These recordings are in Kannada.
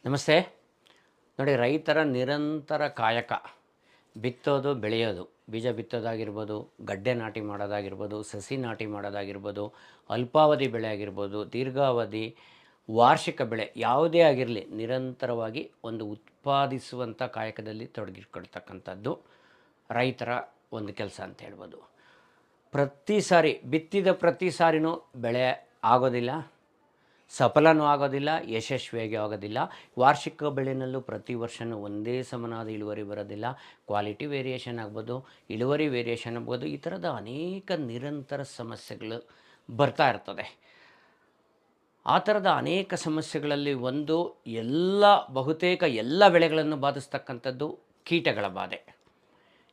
ನಮಸ್ತೆ. ನೋಡಿ, ರೈತರ ನಿರಂತರ ಕಾಯಕ ಬಿತ್ತೋದು, ಬೆಳೆಯೋದು, ಬೀಜ ಬಿತ್ತೋದಾಗಿರ್ಬೋದು, ಗಡ್ಡೆ ನಾಟಿ ಮಾಡೋದಾಗಿರ್ಬೋದು, ಸಸಿ ನಾಟಿ ಮಾಡೋದಾಗಿರ್ಬೋದು, ಅಲ್ಪಾವಧಿ ಬೆಳೆ ಆಗಿರ್ಬೋದು, ದೀರ್ಘಾವಧಿ ವಾರ್ಷಿಕ ಬೆಳೆ ಯಾವುದೇ ಆಗಿರಲಿ, ನಿರಂತರವಾಗಿ ಒಂದು ಉತ್ಪಾದಿಸುವಂಥ ಕಾಯಕದಲ್ಲಿ ತೊಡಗಿಕೊಳ್ತಕ್ಕಂಥದ್ದು ರೈತರ ಒಂದು ಕೆಲಸ ಅಂತ ಹೇಳ್ಬೋದು. ಪ್ರತಿ ಸಾರಿ ಬಿತ್ತಿದ ಪ್ರತಿ ಸಾರಿನೂ ಬೆಳೆ ಆಗೋದಿಲ್ಲ, ಸಫಲನೂ ಆಗೋದಿಲ್ಲ, ಯಶಸ್ವಿಯಾಗಿ ಆಗೋದಿಲ್ಲ. ವಾರ್ಷಿಕ ಬೆಳೆನಲ್ಲೂ ಪ್ರತಿ ವರ್ಷವೂ ಒಂದೇ ಸಮನಾದ ಇಳುವರಿ ಬರೋದಿಲ್ಲ. ಕ್ವಾಲಿಟಿ ವೇರಿಯೇಷನ್ ಆಗ್ಬೋದು, ಇಳುವರಿ ವೇರಿಯೇಷನ್ ಆಗ್ಬೋದು, ಈ ಥರದ ಅನೇಕ ನಿರಂತರ ಸಮಸ್ಯೆಗಳು ಬರ್ತಾ ಇರ್ತದೆ. ಆ ಥರದ ಅನೇಕ ಸಮಸ್ಯೆಗಳಲ್ಲಿ ಒಂದು ಬಹುತೇಕ ಎಲ್ಲ ಬೆಳೆಗಳನ್ನು ಬಾಧಿಸ್ತಕ್ಕಂಥದ್ದು ಕೀಟಗಳ ಬಾಧೆ.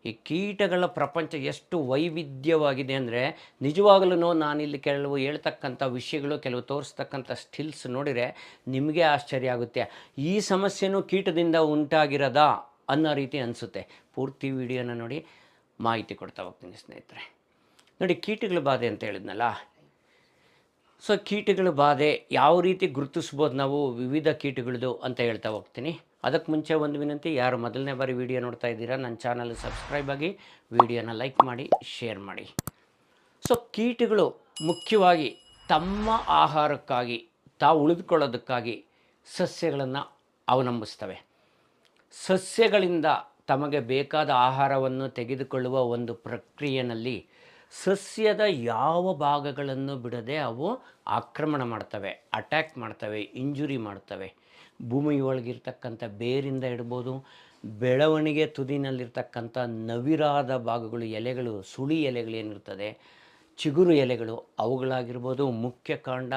ಈ ಕೀಟಗಳ ಪ್ರಪಂಚ ಎಷ್ಟು ವೈವಿಧ್ಯವಾಗಿದೆ ಅಂದರೆ, ನಿಜವಾಗಲೂ ನಾನಿಲ್ಲಿ ಕೆಲವು ಹೇಳ್ತಕ್ಕಂಥ ವಿಷಯಗಳು, ಕೆಲವು ತೋರಿಸ್ತಕ್ಕಂಥ ಸ್ಟಿಲ್ಸ್ ನೋಡಿದರೆ ನಿಮಗೆ ಆಶ್ಚರ್ಯ ಆಗುತ್ತೆ. ಈ ಸಮಸ್ಯೆನೂ ಕೀಟದಿಂದ ಉಂಟಾಗಿರೋದಾ ಅನ್ನೋ ರೀತಿ ಅನಿಸುತ್ತೆ. ಪೂರ್ತಿ ವಿಡಿಯೋನ ನೋಡಿ, ಮಾಹಿತಿ ಕೊಡ್ತಾ ಹೋಗ್ತೀನಿ ಸ್ನೇಹಿತರೆ. ನೋಡಿ, ಕೀಟಗಳ ಬಾಧೆ ಅಂತ ಹೇಳಿದ್ನಲ್ಲ. ಸೊ ಕೀಟಗಳ ಬಾಧೆ ಯಾವ ರೀತಿ ಗುರುತಿಸ್ಬೋದು ನಾವು, ವಿವಿಧ ಕೀಟಗಳದು ಅಂತ ಹೇಳ್ತಾ ಹೋಗ್ತೀನಿ. ಅದಕ್ಕೆ ಮುಂಚೆ ಒಂದು ವಿನಂತಿ, ಯಾರು ಮೊದಲನೇ ಬಾರಿ ವಿಡಿಯೋ ನೋಡ್ತಾ ಇದ್ದೀರಾ, ನನ್ನ ಚಾನಲ್ ಸಬ್ಸ್ಕ್ರೈಬ್ ಆಗಿ, ವಿಡಿಯೋನ ಲೈಕ್ ಮಾಡಿ, ಶೇರ್ ಮಾಡಿ. ಸೊ ಕೀಟಗಳು ಮುಖ್ಯವಾಗಿ ತಮ್ಮ ಆಹಾರಕ್ಕಾಗಿ, ತಾವು ಉಳಿದುಕೊಳ್ಳೋದಕ್ಕಾಗಿ ಸಸ್ಯಗಳನ್ನು ಅವಲಂಬಿಸ್ತವೆ. ಸಸ್ಯಗಳಿಂದ ತಮಗೆ ಬೇಕಾದ ಆಹಾರವನ್ನು ತೆಗೆದುಕೊಳ್ಳುವ ಒಂದು ಪ್ರಕ್ರಿಯೆಯಲ್ಲಿ ಸಸ್ಯದ ಯಾವ ಭಾಗಗಳನ್ನು ಬಿಡದೆ ಅವು ಆಕ್ರಮಣ ಮಾಡ್ತವೆ, ಅಟ್ಯಾಕ್ ಮಾಡ್ತವೆ, ಇಂಜುರಿ ಮಾಡ್ತವೆ. ಭೂಮಿ ಒಳಗಿರ್ತಕ್ಕಂಥ ಬೇರಿಂದ ಇಡ್ಬೋದು, ಬೆಳವಣಿಗೆ ತುದಿನಲ್ಲಿರ್ತಕ್ಕಂಥ ನವಿರಾದ ಭಾಗಗಳು, ಎಲೆಗಳು, ಸುಳಿ ಎಲೆಗಳು ಏನಿರ್ತದೆ, ಚಿಗುರು ಎಲೆಗಳು ಅವುಗಳಾಗಿರ್ಬೋದು, ಮುಖ್ಯ ಕಾಂಡ,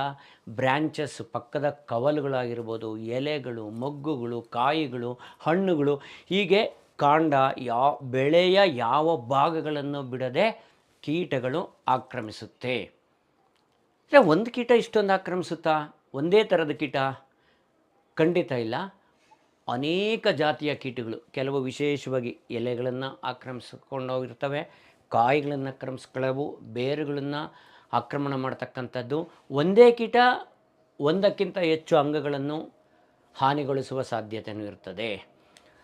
ಬ್ರ್ಯಾಂಚಸ್, ಪಕ್ಕದ ಕವಲುಗಳಾಗಿರ್ಬೋದು, ಎಲೆಗಳು, ಮೊಗ್ಗುಗಳು, ಕಾಯಿಗಳು, ಹಣ್ಣುಗಳು, ಹೀಗೆ ಕಾಂಡ ಬೆಳೆಯ ಯಾವ ಭಾಗಗಳನ್ನು ಬಿಡದೆ ಕೀಟಗಳು ಆಕ್ರಮಿಸುತ್ತೆ. ಒಂದು ಕೀಟ ಇಷ್ಟೊಂದು ಆಕ್ರಮಿಸುತ್ತಾ? ಒಂದೇ ಥರದ ಕೀಟ? ಖಂಡಿತ ಇಲ್ಲ. ಅನೇಕ ಜಾತಿಯ ಕೀಟಗಳು, ಕೆಲವು ವಿಶೇಷವಾಗಿ ಎಲೆಗಳನ್ನು ಆಕ್ರಮಿಸಿಕೊಂಡೋಗಿರ್ತವೆ, ಕಾಯಿಗಳನ್ನು ಆಕ್ರಮಿಸ್ಕೊಳ್ಳವು, ಬೇರುಗಳನ್ನು ಆಕ್ರಮಣ ಮಾಡ್ತಕ್ಕಂಥದ್ದು. ಒಂದೇ ಕೀಟ ಒಂದಕ್ಕಿಂತ ಹೆಚ್ಚು ಅಂಗಗಳನ್ನು ಹಾನಿಗೊಳಿಸುವ ಸಾಧ್ಯತೆಯೂ ಇರ್ತದೆ.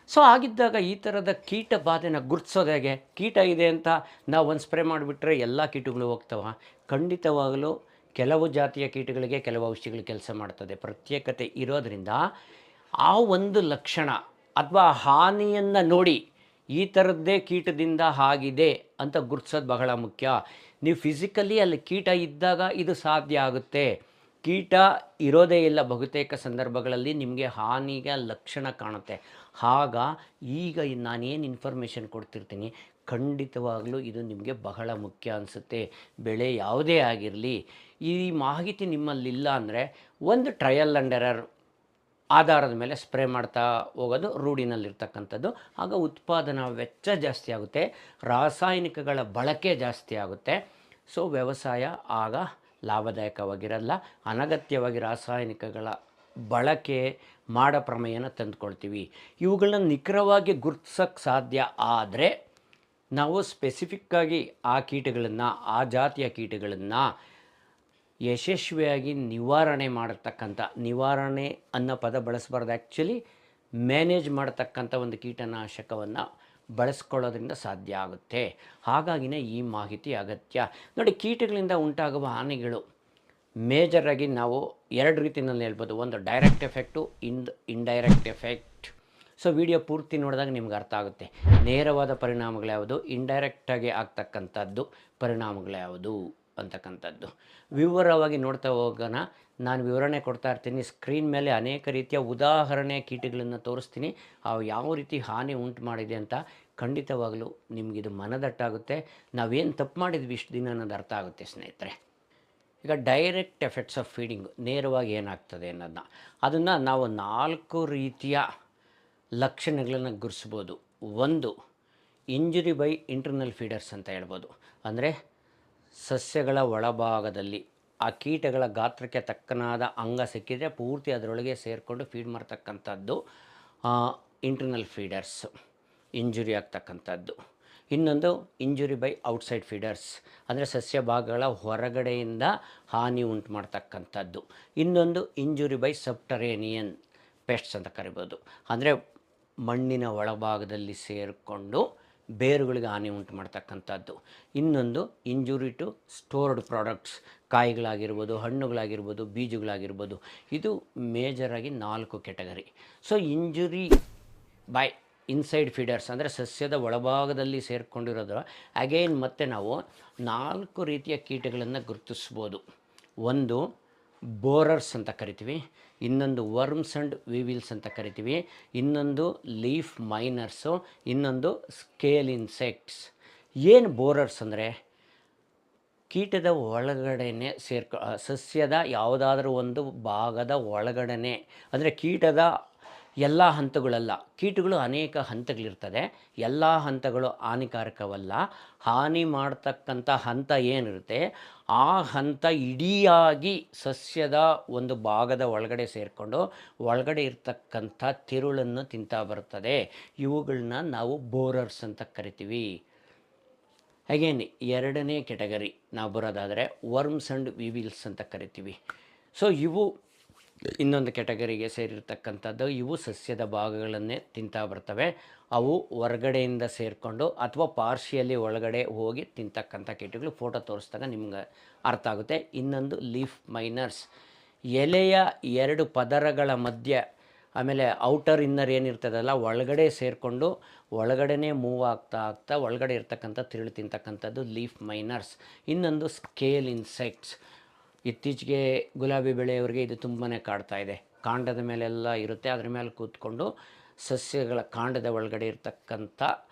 ಸೊ ಆಗಿದ್ದಾಗ ಈ ಥರದ ಕೀಟ ಬಾಧೆನ ಗುರುತಿಸೋದು ಹೇಗೆ? ಕೀಟ ಇದೆ ಅಂತ ನಾವು ಒಂದು ಸ್ಪ್ರೇ ಮಾಡಿಬಿಟ್ರೆ ಎಲ್ಲ ಕೀಟಗಳು ಹೋಗ್ತವೆ? ಖಂಡಿತವಾಗಲೂ ಕೆಲವು ಜಾತಿಯ ಕೀಟಗಳಿಗೆ ಕೆಲವು ಔಷಧಿಗಳು ಕೆಲಸ ಮಾಡ್ತದೆ. ಪ್ರತ್ಯೇಕತೆ ಇರೋದರಿಂದ ಆ ಒಂದು ಲಕ್ಷಣ ಅಥವಾ ಹಾನಿಯನ್ನು ನೋಡಿ ಈ ಥರದ್ದೇ ಕೀಟದಿಂದ ಆಗಿದೆ ಅಂತ ಗುರುತಿಸೋದು ಬಹಳ ಮುಖ್ಯ. ನೀವು ಫಿಸಿಕಲಿ ಅಲ್ಲಿ ಕೀಟ ಇದ್ದಾಗ ಇದು ಸಾಧ್ಯ ಆಗುತ್ತೆ. ಕೀಟ ಇರೋದೇ ಇಲ್ಲ ಬಹುತೇಕ ಸಂದರ್ಭಗಳಲ್ಲಿ ನಿಮಗೆ ಹಾನಿಗೆ ಲಕ್ಷಣ ಕಾಣುತ್ತೆ. ಆಗ ಈಗ ನಾನೇನು ಇನ್ಫಾರ್ಮೇಷನ್ ಕೊಡ್ತಿರ್ತೀನಿ, ಖಂಡಿತವಾಗಲೂ ಇದು ನಿಮಗೆ ಬಹಳ ಮುಖ್ಯ ಅನಿಸುತ್ತೆ. ಬೆಳೆ ಯಾವುದೇ ಆಗಿರಲಿ, ಈ ಮಾಹಿತಿ ನಿಮ್ಮಲ್ಲಿಲ್ಲ ಅಂದರೆ ಒಂದು ಟ್ರಯಲ್ ಆ್ಯಂಡ್ ಎರರ್ ಆಧಾರದ ಮೇಲೆ ಸ್ಪ್ರೇ ಮಾಡ್ತಾ ಹೋಗೋದು ರೂಢಿನಲ್ಲಿರ್ತಕ್ಕಂಥದ್ದು. ಆಗ ಉತ್ಪಾದನಾ ವೆಚ್ಚ ಜಾಸ್ತಿ ಆಗುತ್ತೆ, ರಾಸಾಯನಿಕಗಳ ಬಳಕೆ ಜಾಸ್ತಿ ಆಗುತ್ತೆ. ಸೊ ವ್ಯವಸಾಯ ಆಗ ಲಾಭದಾಯಕವಾಗಿರಲ್ಲ. ಅನಗತ್ಯವಾಗಿ ರಾಸಾಯನಿಕಗಳ ಬಳಕೆ ಮಾಡೋ ಪ್ರಮೇಯನ ತಂದುಕೊಳ್ತೀವಿ. ಇವುಗಳನ್ನ ನಿಖರವಾಗಿ ಗುರುತಿಸೋಕ್ಕೆ ಸಾಧ್ಯ ಆದರೆ ನಾವು ಸ್ಪೆಸಿಫಿಕ್ಕಾಗಿ ಆ ಕೀಟಗಳನ್ನು, ಆ ಜಾತಿಯ ಕೀಟಗಳನ್ನು ಯಶಸ್ವಿಯಾಗಿ ನಿವಾರಣೆ ಮಾಡತಕ್ಕಂಥ, ನಿವಾರಣೆ ಅನ್ನೋ ಪದ ಬಳಸಬಾರ್ದು, ಆ್ಯಕ್ಚುಲಿ ಮ್ಯಾನೇಜ್ ಮಾಡತಕ್ಕಂಥ ಒಂದು ಕೀಟನಾಶಕವನ್ನು ಬಳಸ್ಕೊಳ್ಳೋದ್ರಿಂದ ಸಾಧ್ಯ ಆಗುತ್ತೆ. ಹಾಗಾಗಿನೇ ಈ ಮಾಹಿತಿ ಅಗತ್ಯ. ನೋಡಿ, ಕೀಟಗಳಿಂದ ಉಂಟಾಗುವ ಹಾನಿಗಳು ಮೇಜರಾಗಿ ನಾವು ಎರಡು ರೀತಿಯಲ್ಲಿ ಹೇಳ್ಬೋದು. ಒಂದು direct effect, indirect effect. So video ಪೂರ್ತಿ ನೋಡಿದಾಗ ನಿಮ್ಗೆ ಅರ್ಥ ಆಗುತ್ತೆ ನೇರವಾದ ಪರಿಣಾಮಗಳು ಯಾವುದು, ಇಂಡೈರೆಕ್ಟಾಗಿ ಆಗ್ತಕ್ಕಂಥದ್ದು ಪರಿಣಾಮಗಳು ಯಾವುದು ಅಂತಕ್ಕಂಥದ್ದು. ವಿವರವಾಗಿ ನೋಡ್ತಾ ಹೋಗೋಣ. ನಾನು ವಿವರಣೆ ಕೊಡ್ತಾ ಇರ್ತೀನಿ. ಸ್ಕ್ರೀನ್ ಮೇಲೆ ಅನೇಕ ರೀತಿಯ ಉದಾಹರಣೆ ಕೀಟಗಳನ್ನು ತೋರಿಸ್ತೀನಿ. ಅವು ಯಾವ ರೀತಿ ಹಾನಿ ಉಂಟು ಮಾಡಿದೆ ಅಂತ ಖಂಡಿತವಾಗಲೂ ನಿಮಗಿದು ಮನದಟ್ಟಾಗುತ್ತೆ. ನಾವೇನು ತಪ್ಪು ಮಾಡಿದ್ವಿ ಇಷ್ಟು ದಿನ ಅನ್ನೋದು ಅರ್ಥ ಆಗುತ್ತೆ ಸ್ನೇಹಿತರೆ. ಈಗ ಡೈರೆಕ್ಟ್ ಎಫೆಕ್ಟ್ಸ್ ಆಫ್ ಫೀಡಿಂಗ್, ನೇರವಾಗಿ ಏನಾಗ್ತದೆ ಅದನ್ನು ನಾವು 4 ರೀತಿಯ ಲಕ್ಷಣಗಳನ್ನು ಗುರುತಿಸ್ಬೋದು. ಒಂದು, ಇಂಜುರಿ ಬೈ ಇಂಟರ್ನಲ್ ಫೀಡರ್ಸ್ ಅಂತ ಹೇಳ್ಬೋದು. ಅಂದರೆ ಸಸ್ಯಗಳ ಒಳಭಾಗದಲ್ಲಿ ಆ ಕೀಟಗಳ ಗಾತ್ರಕ್ಕೆ ತಕ್ಕನಾದ ಅಂಗ ಸಿಕ್ಕಿದರೆ ಪೂರ್ತಿ ಅದರೊಳಗೆ ಸೇರಿಕೊಂಡು ಫೀಡ್ ಮಾಡ್ತಕ್ಕಂಥದ್ದು ಇಂಟರ್ನಲ್ ಫೀಡರ್ಸ್, ಇಂಜುರಿ ಆಗ್ತಕ್ಕಂಥದ್ದು. ಇನ್ನೊಂದು ಇಂಜುರಿ ಬೈ ಔಟ್ಸೈಡ್ ಫೀಡರ್ಸ್, ಅಂದರೆ ಸಸ್ಯ ಭಾಗಗಳ ಹೊರಗಡೆಯಿಂದ ಹಾನಿ ಉಂಟು ಮಾಡ್ತಕ್ಕಂಥದ್ದು. ಇನ್ನೊಂದು ಇಂಜುರಿ ಬೈ ಸಬ್ಟರೇನಿಯನ್, ಪೆಸ್ಟ್ಸ್ ಅಂತ ಕರಿಬೋದು. ಅಂದರೆ ಮಣ್ಣಿನ ಒಳಭಾಗದಲ್ಲಿ ಸೇರಿಕೊಂಡು ಬೇರುಗಳಿಗೆ ಹಾನಿ ಉಂಟು ಮಾಡ್ತಕ್ಕಂಥದ್ದು. ಇನ್ನೊಂದು ಇಂಜುರಿ ಟು ಸ್ಟೋರ್ಡ್ ಪ್ರಾಡಕ್ಟ್ಸ್, ಕಾಯಿಗಳಾಗಿರ್ಬೋದು, ಹಣ್ಣುಗಳಾಗಿರ್ಬೋದು, ಬೀಜಗಳಾಗಿರ್ಬೋದು. ಇದು ಮೇಜರಾಗಿ 4 category. So injury by inside feeders ಅಂದರೆ ಸಸ್ಯದ ಒಳಭಾಗದಲ್ಲಿ ಸೇರಿಕೊಂಡಿರೋದು. ಅಗೈನ್ ಮತ್ತೆ ನಾವು 4 ರೀತಿಯ ಕೀಟಗಳನ್ನು ಗುರುತಿಸ್ಬೋದು. ಒಂದು ಬೋರರ್ಸ್ ಅಂತ ಕರಿತೀವಿ, ಇನ್ನೊಂದು ವರ್ಮ್ಸ್ ಆ್ಯಂಡ್ ವಿವಿಲ್ಸ್ ಅಂತ ಕರಿತೀವಿ, ಇನ್ನೊಂದು ಲೀಫ್ ಮೈನರ್ಸು, ಇನ್ನೊಂದು ಸ್ಕೇಲ್ ಇನ್ಸೆಕ್ಟ್ಸ್. ಏನು ಬೋರರ್ಸ್ ಅಂದರೆ ಕೀಟದ ಒಳಗಡೆನೆ ಸಸ್ಯದ ಯಾವುದಾದ್ರೂ ಒಂದು ಭಾಗದ ಒಳಗಡೆನೆ, ಅಂದರೆ ಕೀಟದ ಎಲ್ಲ ಹಂತಗಳಲ್ಲ, ಕೀಟಗಳು ಅನೇಕ ಹಂತಗಳಿರ್ತದೆ, ಎಲ್ಲ ಹಂತಗಳು ಹಾನಿಕಾರಕವಲ್ಲ. ಹಾನಿ ಮಾಡ್ತಕ್ಕಂಥ ಹಂತ ಏನಿರುತ್ತೆ ಆ ಹಂತ ಇಡಿಯಾಗಿ ಸಸ್ಯದ ಒಂದು ಭಾಗದ ಒಳಗಡೆ ಸೇರಿಕೊಂಡು ಒಳಗಡೆ ಇರ್ತಕ್ಕಂಥ ತಿರುಳನ್ನು ತಿಂತಾ ಬರ್ತದೆ. ಇವುಗಳನ್ನ ನಾವು ಬೋರರ್ಸ್ ಅಂತ ಕರಿತೀವಿ. ಅಗೇನ್ ಎರಡನೇ ಕೆಟಗರಿ ನಾವು ಬರೋದಾದರೆ ವರ್ಮ್ಸ್ ಆ್ಯಂಡ್ ವಿವಿಲ್ಸ್ ಅಂತ ಕರಿತೀವಿ. ಸೊ ಇವು ಇನ್ನೊಂದು ಕೆಟಗರಿಗೆ ಸೇರಿರ್ತಕ್ಕಂಥದ್ದು. ಇವು ಸಸ್ಯದ ಭಾಗಗಳನ್ನೇ ತಿಂತಾ ಬರ್ತವೆ. ಅವು ಹೊರಗಡೆಯಿಂದ ಸೇರಿಕೊಂಡು ಅಥವಾ ಪಾರ್ಶಿಯಲಿ ಒಳಗಡೆ ಹೋಗಿ ತಿಂತಕ್ಕಂಥ ಕೀಟಗಳು. ಫೋಟೋ ತೋರಿಸಿದಾಗ ನಿಮ್ಗೆ ಅರ್ಥ ಆಗುತ್ತೆ. ಇನ್ನೊಂದು ಲೀಫ್ ಮೈನರ್ಸ್, ಎಲೆಯ 2 ಪದರಗಳ ಮಧ್ಯೆ, ಆಮೇಲೆ ಔಟರ್ ಇನ್ನರ್ ಏನಿರ್ತದಲ್ಲ ಒಳಗಡೆ ಸೇರಿಕೊಂಡು ಒಳಗಡೆನೇ ಮೂವ್ ಆಗ್ತಾ ಒಳಗಡೆ ಇರ್ತಕ್ಕಂಥ ತಿರುಳು ತಿಂತಕ್ಕಂಥದ್ದು ಲೀಫ್ ಮೈನರ್ಸ್. ಇನ್ನೊಂದು ಸ್ಕೇಲ್ ಇನ್ಸೆಕ್ಟ್ಸ್. ಇತ್ತೀಚೆಗೆ ಗುಲಾಬಿ ಬೆಳೆಯವರಿಗೆ ಇದು ತುಂಬಾ ಕಾಡ್ತಾ ಇದೆ. ಕಾಂಡದ ಮೇಲೆಲ್ಲ ಇರುತ್ತೆ, ಅದ್ರ ಮೇಲೆ ಕೂತ್ಕೊಂಡು ಸಸ್ಯಗಳ ಕಾಂಡದ ಒಳಗಡೆ ಇರ್ತಕ್ಕಂಥ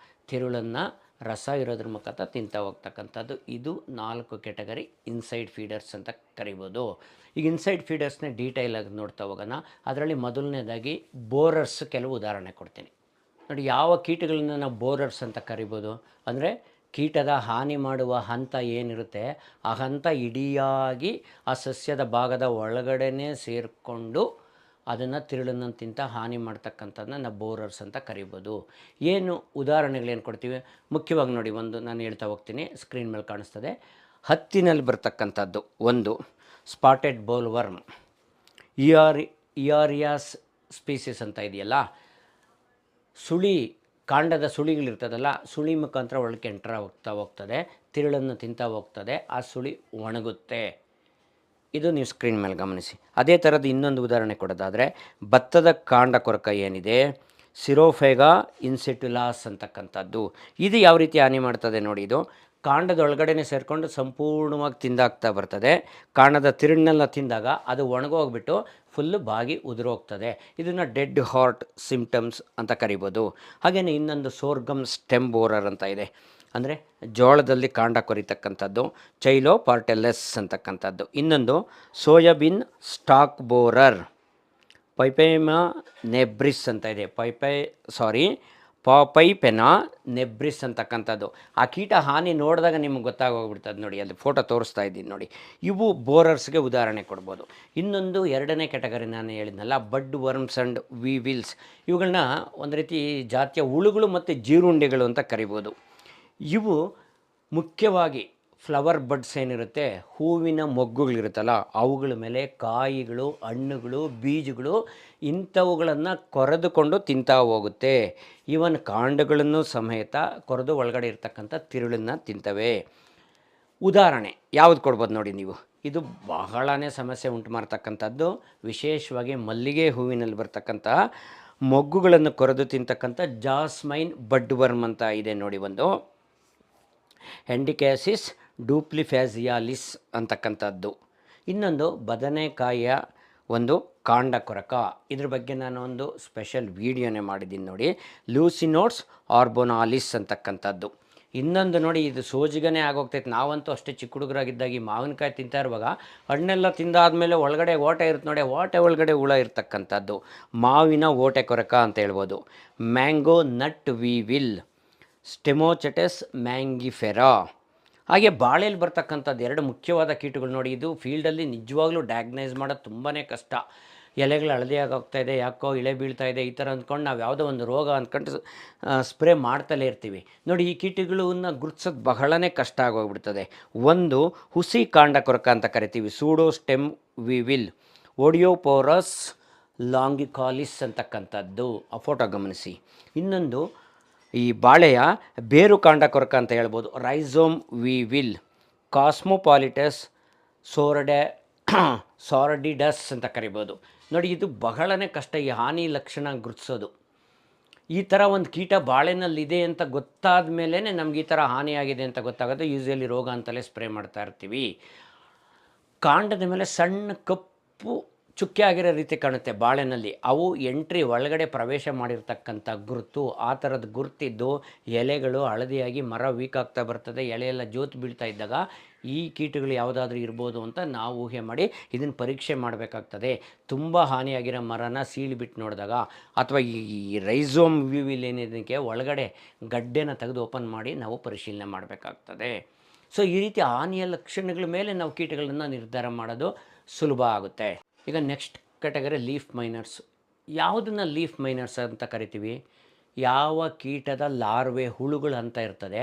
ತಿರುಳನ್ನು ರಸ ಇರೋದ್ರ ಮುಖಾಂತರ ತಿಂತಾ ಹೋಗ್ತಕ್ಕಂಥದ್ದು. ಇದು 4 ಕೆಟಗರಿ ಇನ್ಸೈಡ್ ಫೀಡರ್ಸ್ ಅಂತ ಕರಿಬೋದು. ಈಗ ಇನ್ಸೈಡ್ ಫೀಡರ್ಸ್ನೇ ಡೀಟೈಲಾಗಿ ನೋಡ್ತಾ ಹೋಗೋಣ. ಅದರಲ್ಲಿ ಮೊದಲನೇದಾಗಿ ಬೋರರ್ಸ್ ಕೆಲವು ಉದಾಹರಣೆ ಕೊಡ್ತೀನಿ ನೋಡಿ. ಯಾವ ಕೀಟಗಳನ್ನ ನಾವು ಬೋರರ್ಸ್ ಅಂತ ಕರಿಬೋದು ಅಂದರೆ ಕೀಟದ ಹಾನಿ ಮಾಡುವ ಹಂತ ಏನಿರುತ್ತೆ ಆ ಹಂತ ಇಡಿಯಾಗಿ ಆ ಸಸ್ಯದ ಭಾಗದ ಒಳಗಡೆನೇ ಸೇರಿಕೊಂಡು ಅದನ್ನು ತಿರುಳನ್ನು ತಿಂತ ಹಾನಿ ಮಾಡ್ತಕ್ಕಂಥದ್ದನ್ನ ನಾವು ಬೋರರ್ಸ್ ಅಂತ ಕರಿಬೋದು. ಏನು ಉದಾಹರಣೆಗಳೇನು ಕೊಡ್ತೀವಿ ಮುಖ್ಯವಾಗಿ ನೋಡಿ. ಒಂದು ನಾನು ಹೇಳ್ತಾ ಹೋಗ್ತೀನಿ, ಸ್ಕ್ರೀನ್ ಮೇಲೆ ಕಾಣಿಸ್ತದೆ. ಹತ್ತಿನಲ್ಲಿ ಬರ್ತಕ್ಕಂಥದ್ದು ಒಂದು ಸ್ಪಾಟೆಡ್ ಬೋಲ್ ವರ್ಮ್, ಇಯಾರಿಯಾಸ್ ಸ್ಪೀಸಿಸ್ ಅಂತ ಇದೆಯಲ್ಲ. ಸುಳಿ, ಕಾಂಡದ ಸುಳಿಗಳಿರ್ತದಲ್ಲ, ಸುಳಿ ಮುಖಾಂತರ ಒಳಗೆ ಎಂಟ್ರ ಹೋಗ್ತದೆ, ತಿರುಳನ್ನು ತಿಂತಾ ಹೋಗ್ತದೆ, ಆ ಸುಳಿ ಒಣಗುತ್ತೆ. ಇದು ನೀವು ಸ್ಕ್ರೀನ್ ಮೇಲೆ ಗಮನಿಸಿ. ಅದೇ ಥರದ ಇನ್ನೊಂದು ಉದಾಹರಣೆ ಕೊಡೋದಾದರೆ ಭತ್ತದ ಕಾಂಡ ಕೊರಕ ಏನಿದೆ, ಸಿರೋಫೆಗಾ ಇನ್ಸೆಟುಲಾಸ್ ಅಂತಕ್ಕಂಥದ್ದು. ಇದು ಯಾವ ರೀತಿ ಹಾನಿ ಮಾಡ್ತದೆ ನೋಡಿ. ಇದು ಕಾಂಡದೊಳಗಡೆನೆ ಸೇರಿಕೊಂಡು ಸಂಪೂರ್ಣವಾಗಿ ತಿಂದಾಗ್ತಾ ಬರ್ತದೆ. ಕಾಂಡದ ತಿರುಳನ್ನೆಲ್ಲ ತಿಂದಾಗ ಅದು ಒಣಗೋಗ್ಬಿಟ್ಟು ಫುಲ್ಲು ಬಾಗಿ ಉದುರೋಗ್ತದೆ. ಇದನ್ನು ಡೆಡ್ ಹಾರ್ಟ್ ಸಿಂಪ್ಟಮ್ಸ್ ಅಂತ ಕರಿಬೋದು. ಹಾಗೆಯೇ ಇನ್ನೊಂದು ಸೋರ್ಗಮ್ ಸ್ಟೆಮ್ ಬೋರರ್ ಅಂತ ಇದೆ, ಅಂದರೆ ಜೋಳದಲ್ಲಿ ಕಾಂಡ ಕೊರಿತಕ್ಕಂಥದ್ದು, ಚೈಲೋಪಾರ್ಟೆಲ್ಲಸ್ ಅಂತಕ್ಕಂಥದ್ದು. ಇನ್ನೊಂದು ಸೋಯಾಬೀನ್ ಸ್ಟಾಕ್ ಬೋರರ್, ಪೈಪೈಮಾ ನೆಬ್ರಿಸ್ ಅಂತ ಇದೆ, ಪಾಪೈಪೆನಾ ನೆಬ್ರಿಸ್ ಅಂತಕ್ಕಂಥದ್ದು. ಆ ಕೀಟ ಹಾನಿ ನೋಡಿದಾಗ ನಿಮ್ಗೆ ಗೊತ್ತಾಗೋಗ್ಬಿಡ್ತದೆ ನೋಡಿ. ಅಲ್ಲಿ ಫೋಟೋ ತೋರಿಸ್ತಾ ಇದ್ದೀನಿ ನೋಡಿ. ಇವು ಬೋರರ್ಸ್ಗೆ ಉದಾಹರಣೆ ಕೊಡ್ಬೋದು. ಇನ್ನೊಂದು ಎರಡನೇ ಕೆಟಗರಿ ನಾನು ಹೇಳಿದ್ನಲ್ಲ, ಬಡ್ ವರ್ಮ್ಸ್ ಆ್ಯಂಡ್ ವಿವಿಲ್ಸ್. ಇವುಗಳನ್ನ ಒಂದು ರೀತಿ ಜಾತಿಯ ಹುಳುಗಳು ಮತ್ತು ಜೀರುಂಡೆಗಳು ಅಂತ ಕರಿಬೋದು. ಇವು ಮುಖ್ಯವಾಗಿ ಫ್ಲವರ್ ಬಡ್ಸ್ ಏನಿರುತ್ತೆ, ಹೂವಿನ ಮೊಗ್ಗುಗಳಿರುತ್ತಲ್ಲ ಅವುಗಳ ಮೇಲೆ ಕಾಯಿಗಳು, ಹಣ್ಣುಗಳು, ಬೀಜಗಳು ಇಂಥವುಗಳನ್ನು ಕೊರೆದುಕೊಂಡು ತಿಂತಾ ಹೋಗುತ್ತೆ. ಇವನ್ ಕಾಂಡಗಳನ್ನು ಸಮೇತ ಕೊರೆದು ಒಳಗಡೆ ಇರ್ತಕ್ಕಂಥ ತಿರುಳನ್ನು ತಿಂತವೆ. ಉದಾಹರಣೆ ಯಾವುದು ಕೊಡ್ಬೋದು ನೋಡಿ ನೀವು. ಇದು ಬಹಳನೇ ಸಮಸ್ಯೆ ಉಂಟು ಮಾಡ್ತಕ್ಕಂಥದ್ದು. ವಿಶೇಷವಾಗಿ ಮಲ್ಲಿಗೆ ಹೂವಿನಲ್ಲಿ ಬರ್ತಕ್ಕಂಥ ಮೊಗ್ಗುಗಳನ್ನು ಕೊರೆದು ತಿಂತಕ್ಕಂಥ ಜಾಸ್ಮೈನ್ ಬಡ್ ವರ್ಮ್ ಅಂತ ಇದೆ ನೋಡಿ. ಒಂದು ಹೆಂಡಿಕ್ಯಾಸಿಸ್ ಡೂಪ್ಲಿಫ್ಯಾಸಿಯಾಲಿಸ್ ಅಂತಕ್ಕಂಥದ್ದು. ಇನ್ನೊಂದು ಬದನೆಕಾಯಿಯ ಒಂದು ಕಾಂಡ ಕೊರಕ. ಇದ್ರ ಬಗ್ಗೆ ನಾನು ಒಂದು ಸ್ಪೆಷಲ್ ವೀಡಿಯೋನೇ ಮಾಡಿದ್ದೀನಿ ನೋಡಿ, ಲೂಸಿನೋಡ್ಸ್ ಆರ್ಬೋನಾಲಿಸ್ ಅಂತಕ್ಕಂಥದ್ದು. ಇನ್ನೊಂದು ನೋಡಿ, ಇದು ಸೋಜಿಗನೇ ಆಗೋಗ್ತೈತೆ. ನಾವಂತೂ ಅಷ್ಟೇ ಚಿಕ್ಕ ಹುಡುಗರಾಗಿದ್ದಾಗಿ ಮಾವಿನಕಾಯಿ ತಿಂತಾ ಇರುವಾಗ ಹಣ್ಣೆಲ್ಲ ತಿಂದಾದ್ಮೇಲೆ ಒಳಗಡೆ ಓಟೆ ಇರುತ್ತೆ ನೋಡಿ, ಓಟೆ ಒಳಗಡೆ ಹುಳ ಇರ್ತಕ್ಕಂಥದ್ದು ಮಾವಿನ ಓಟೆ ಕೊರಕ ಅಂತ ಹೇಳ್ಬೋದು. Mango nut weevil, Sternochetus mangiferae. ಹಾಗೆ ಬಾಳೆಯಲ್ಲಿ ಬರ್ತಕ್ಕಂಥದ್ದು ಎರಡು ಮುಖ್ಯವಾದ ಕೀಟಗಳು ನೋಡಿ. ಇದು ಫೀಲ್ಡಲ್ಲಿ ನಿಜವಾಗ್ಲೂ ಡಯಾಗ್ನೈಸ್ ಮಾಡೋದು ತುಂಬಾ ಕಷ್ಟ. ಎಲೆಗಳು ಹಳದಿಯಾಗೋಗ್ತಾಯಿದೆ, ಯಾಕೋ ಇಳೆ ಬೀಳ್ತಾ ಇದೆ, ಈ ಥರ ಅಂದ್ಕೊಂಡು ನಾವು ಯಾವುದೋ ಒಂದು ರೋಗ ಅಂದ್ಕೊಂಡು ಸ್ಪ್ರೇ ಮಾಡ್ತಲೇ ಇರ್ತೀವಿ ನೋಡಿ. ಈ ಕೀಟಗಳನ್ನ ಗುರುತಿಸೋದು ಬಹಳನೇ ಕಷ್ಟ ಆಗೋಗ್ಬಿಡ್ತದೆ. ಒಂದು ಹುಸಿ ಕಾಂಡ ಕೊರಕ ಅಂತ ಕರಿತೀವಿ, ಸೂಡೋ ಸ್ಟೆಮ್ ವಿವಿಲ್, ಓಡಿಯೋಪೋರಸ್ ಲಾಂಗಿಕಾಲಿಸ್ ಅಂತಕ್ಕಂಥದ್ದು, ಆ ಫೋಟೋ ಗಮನಿಸಿ. ಇನ್ನೊಂದು ಈ ಬಾಳೆಯ ಬೇರು ಕಾಂಡ ಕೊರಕ ಅಂತ ಹೇಳ್ಬೋದು, ರೈಸೋಮ್ ವಿವಿಲ್, ಕಾಸ್ಮೋಪಾಲಿಟಸ್ ಸೋರಡೆ ಸಾರಡಿಡಸ್ ಅಂತ ಕರಿಬೋದು. ನೋಡಿ, ಇದು ಬಹಳನೇ ಕಷ್ಟ ಈ ಹಾನಿ ಲಕ್ಷಣ ಗುರುತಿಸೋದು. ಈ ಥರ ಒಂದು ಕೀಟ ಬಾಳೆನಲ್ಲಿದೆ ಅಂತ ಗೊತ್ತಾದ ಮೇಲೇ ನಮ್ಗೆ ಈ ಥರ ಹಾನಿಯಾಗಿದೆ ಅಂತ ಗೊತ್ತಾಗೋದು. ಯೂಸ್ವಲಿ ರೋಗ ಅಂತಲೇ ಸ್ಪ್ರೇ ಮಾಡ್ತಾ ಇರ್ತೀವಿ. ಕಾಂಡದ ಮೇಲೆ ಸಣ್ಣ ಕಪ್ಪು ಚುಕ್ಕೆ ಆಗಿರೋ ರೀತಿ ಕಾಣುತ್ತೆ ಬಾಳೆನಲ್ಲಿ. ಅವು ಎಂಟ್ರಿ ಒಳಗಡೆ ಪ್ರವೇಶ ಮಾಡಿರ್ತಕ್ಕಂಥ ಗುರುತು. ಆ ಥರದ ಗುರುತಿದ್ದು ಎಲೆಗಳು ಹಳದಿಯಾಗಿ ಮರ ವೀಕ್ ಆಗ್ತಾ ಬರ್ತದೆ, ಎಲೆಯೆಲ್ಲ ಜೋತು ಬೀಳ್ತಾ ಇದ್ದಾಗ ಈ ಕೀಟಗಳು ಯಾವುದಾದ್ರೂ ಇರ್ಬೋದು ಅಂತ ನಾವು ಊಹೆ ಮಾಡಿ ಇದನ್ನು ಪರೀಕ್ಷೆ ಮಾಡಬೇಕಾಗ್ತದೆ. ತುಂಬ ಹಾನಿಯಾಗಿರೋ ಮರನ ಸೀಳಿಬಿಟ್ಟು ನೋಡಿದಾಗ, ಅಥವಾ ಈ ರೈಸೋಮ್ ವಿವಿಲ್ ಏನಿದಕ್ಕೆ ಒಳಗಡೆ ಗಡ್ಡೆನ ತೆಗೆದು ಓಪನ್ ಮಾಡಿ ನಾವು ಪರಿಶೀಲನೆ ಮಾಡಬೇಕಾಗ್ತದೆ. ಸೊ ಈ ರೀತಿ ಹಾನಿಯ ಲಕ್ಷಣಗಳ ಮೇಲೆ ನಾವು ಕೀಟಗಳನ್ನು ನಿರ್ಧಾರ ಮಾಡೋದು ಸುಲಭ ಆಗುತ್ತೆ. ಈಗ ನೆಕ್ಸ್ಟ್ ಕ್ಯಾಟಗರಿ ಲೀಫ್ ಮೈನರ್ಸ್. ಯಾವುದನ್ನು ಲೀಫ್ ಮೈನರ್ಸ್ ಅಂತ ಕರಿತೀವಿ? ಯಾವ ಕೀಟದ ಲಾರ್ವೆ ಹುಳುಗಳು ಅಂತ ಇರ್ತದೆ,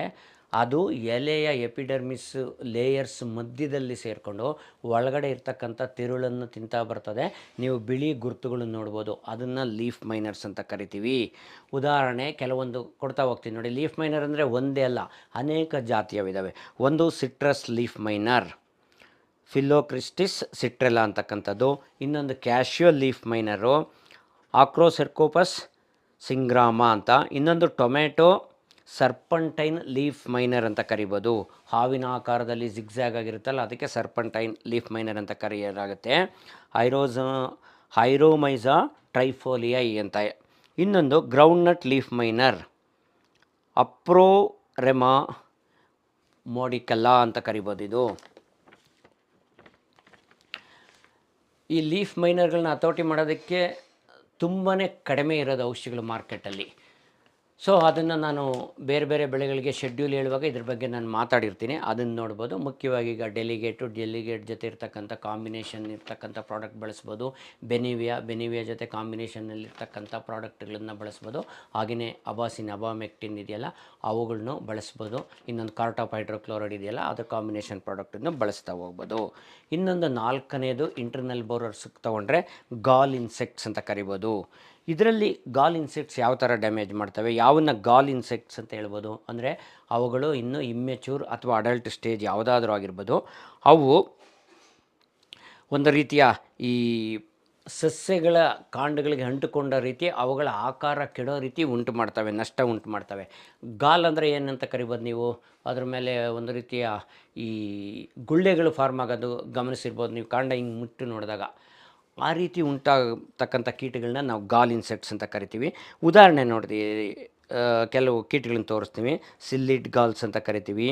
ಅದು ಎಲೆಯ ಎಪಿಡರ್ಮಿಸ್ ಲೇಯರ್ಸ್ ಮಧ್ಯದಲ್ಲಿ ಸೇರಿಕೊಂಡು ಒಳಗಡೆ ಇರ್ತಕ್ಕಂಥ ತಿರುಳನ್ನು ತಿಂತಾ ಬರ್ತದೆ. ನೀವು ಬಿಳಿ ಗುರುತುಗಳನ್ನು ನೋಡ್ಬೋದು, ಅದನ್ನು ಲೀಫ್ ಮೈನರ್ಸ್ ಅಂತ ಕರಿತೀವಿ. ಉದಾಹರಣೆ ಕೆಲವೊಂದು ಕೊಡ್ತಾ ಹೋಗ್ತೀನಿ ನೋಡಿ. ಲೀಫ್ ಮೈನರ್ ಅಂದರೆ ಒಂದೇ ಅಲ್ಲ, ಅನೇಕ ಜಾತಿಯವಿದ್ದಾವೆ. ಒಂದು ಸಿಟ್ರಸ್ ಲೀಫ್ ಮೈನರ್, ಫಿಲೋಕ್ರಿಸ್ಟಿಸ್ ಸಿಟ್ರೆಲಾ ಅಂತಕ್ಕಂಥದ್ದು. ಇನ್ನೊಂದು ಕ್ಯಾಶ್ಯುಯಲ್ ಲೀಫ್ ಮೈನರು, ಆಕ್ರೋಸೆರ್ಕೋಪಸ್ ಸಿಂಗ್ರಾಮ ಅಂತ. ಇನ್ನೊಂದು ಟೊಮೆಟೊ ಸರ್ಪಂಟೈನ್ ಲೀಫ್ ಮೈನರ್ ಅಂತ ಕರಿಬೋದು. ಹಾವಿನ ಆಕಾರದಲ್ಲಿ ಜಿಗ್ಜ್ಯಾಗ್ ಆಗಿರುತ್ತಲ್ಲ, ಅದಕ್ಕೆ ಸರ್ಪಂಟೈನ್ ಲೀಫ್ ಮೈನರ್ ಅಂತ ಕರೆಯಲಾಗುತ್ತೆ. ಹೈರೋಮೈಸಾ ಟ್ರೈಫೋಲಿಯೈ ಅಂತ. ಇನ್ನೊಂದು ಗ್ರೌಂಡ್ನಟ್ ಲೀಫ್ ಮೈನರ್, ಅಪ್ರೋರೆಮಾ ಮೋಡಿಕಲ್ಲಾ ಅಂತ ಕರಿಬೋದು. ಇದು ಈ ಲೀಫ್ ಮೈನರ್ಗಳನ್ನ ಹತೋಟಿ ಮಾಡೋದಕ್ಕೆ ತುಂಬಾ ಕಡಿಮೆ ಇರೋದು ಔಷಧಿಗಳು ಮಾರ್ಕೆಟಲ್ಲಿ. ಸೊ ಅದನ್ನು ನಾನು ಬೇರೆ ಬೇರೆ ಬೆಳೆಗಳಿಗೆ ಶೆಡ್ಯೂಲ್ ಹೇಳುವಾಗ ಇದ್ರ ಬಗ್ಗೆ ನಾನು ಮಾತಾಡಿರ್ತೀನಿ, ಅದನ್ನು ನೋಡ್ಬೋದು. ಮುಖ್ಯವಾಗಿ ಈಗ ಡೆಲಿಗೇಟ್ ಜೊತೆ ಇರ್ತಕ್ಕಂಥ ಕಾಂಬಿನೇಷನ್ ಇರ್ತಕ್ಕಂಥ ಪ್ರಾಡಕ್ಟ್ ಬಳಸ್ಬೋದು. ಬೆನಿವಿಯಾ ಜೊತೆ ಕಾಂಬಿನೇಷನ್ನಲ್ಲಿರ್ತಕ್ಕಂಥ ಪ್ರಾಡಕ್ಟ್ಗಳನ್ನು ಬಳಸ್ಬೋದು. ಹಾಗೆಯೇ ಅಬಾಮೆಕ್ಟಿನ್ ಇದೆಯಲ್ಲ, ಅವುಗಳನ್ನು ಬಳಸ್ಬೋದು. ಇನ್ನೊಂದು ಕಾರ್ಟಾಪ್ ಹೈಡ್ರೋಕ್ಲೋರೈಡ್ ಇದೆಯಲ್ಲ, ಅದರ ಕಾಂಬಿನೇಷನ್ ಪ್ರಾಡಕ್ಟನ್ನು ಬಳಸ್ತಾ ಹೋಗ್ಬೋದು. ಇನ್ನೊಂದು ನಾಲ್ಕನೇದು ಇಂಟರ್ನಲ್ ಬೋರರ್ಸ್ ತೊಗೊಂಡ್ರೆ ಗಾಲ್ ಇನ್ಸೆಕ್ಟ್ಸ್ ಅಂತ ಕರಿಬೋದು. ಇದರಲ್ಲಿ ಗಾಲ್ ಇನ್ಸೆಕ್ಟ್ಸ್ ಯಾವ ಥರ ಡ್ಯಾಮೇಜ್ ಮಾಡ್ತವೆ, ಯಾವನ್ನ ಗಾಲ್ ಇನ್ಸೆಕ್ಟ್ಸ್ ಅಂತ ಹೇಳ್ಬೋದು ಅಂದರೆ ಅವುಗಳು ಇನ್ನೂ ಇಮ್ಮೆಚೂರ್ ಅಥವಾ ಅಡಲ್ಟ್ ಸ್ಟೇಜ್ ಯಾವುದಾದ್ರೂ ಆಗಿರ್ಬೋದು. ಅವು ಒಂದು ರೀತಿಯ ಈ ಸಸ್ಯಗಳ ಕಾಂಡಗಳಿಗೆ ಅಂಟುಕೊಂಡ ರೀತಿ ಅವುಗಳ ಆಕಾರ ಕೆಡೋ ರೀತಿ ಉಂಟು ಮಾಡ್ತವೆ, ನಷ್ಟ ಉಂಟು ಮಾಡ್ತವೆ. ಗಾಲ್ ಅಂದರೆ ಏನಂತ ಕರಿಬೋದು ನೀವು? ಅದ್ರ ಮೇಲೆ ಒಂದು ರೀತಿಯ ಈ ಗುಳ್ಳೆಗಳು ಫಾರ್ಮ್ ಆಗೋದು ಗಮನಿಸಿರ್ಬೋದು ನೀವು, ಕಾಂಡ ಹಿಂಗೆ ಮುಟ್ಟು ನೋಡಿದಾಗ. ಆ ರೀತಿ ಉಂಟಾಗತಕ್ಕಂಥ ಕೀಟಗಳನ್ನ ನಾವು ಗಾಲ್ ಇನ್ಸೆಕ್ಟ್ಸ್ ಅಂತ ಕರಿತೀವಿ. ಉದಾಹರಣೆ ನೋಡ್ತೀವಿ, ಕೆಲವು ಕೀಟಗಳನ್ನ ತೋರಿಸ್ತೀವಿ. ಸಿಲ್ಲಿಡ್ ಗಾಲ್ಸ್ ಅಂತ ಕರಿತೀವಿ,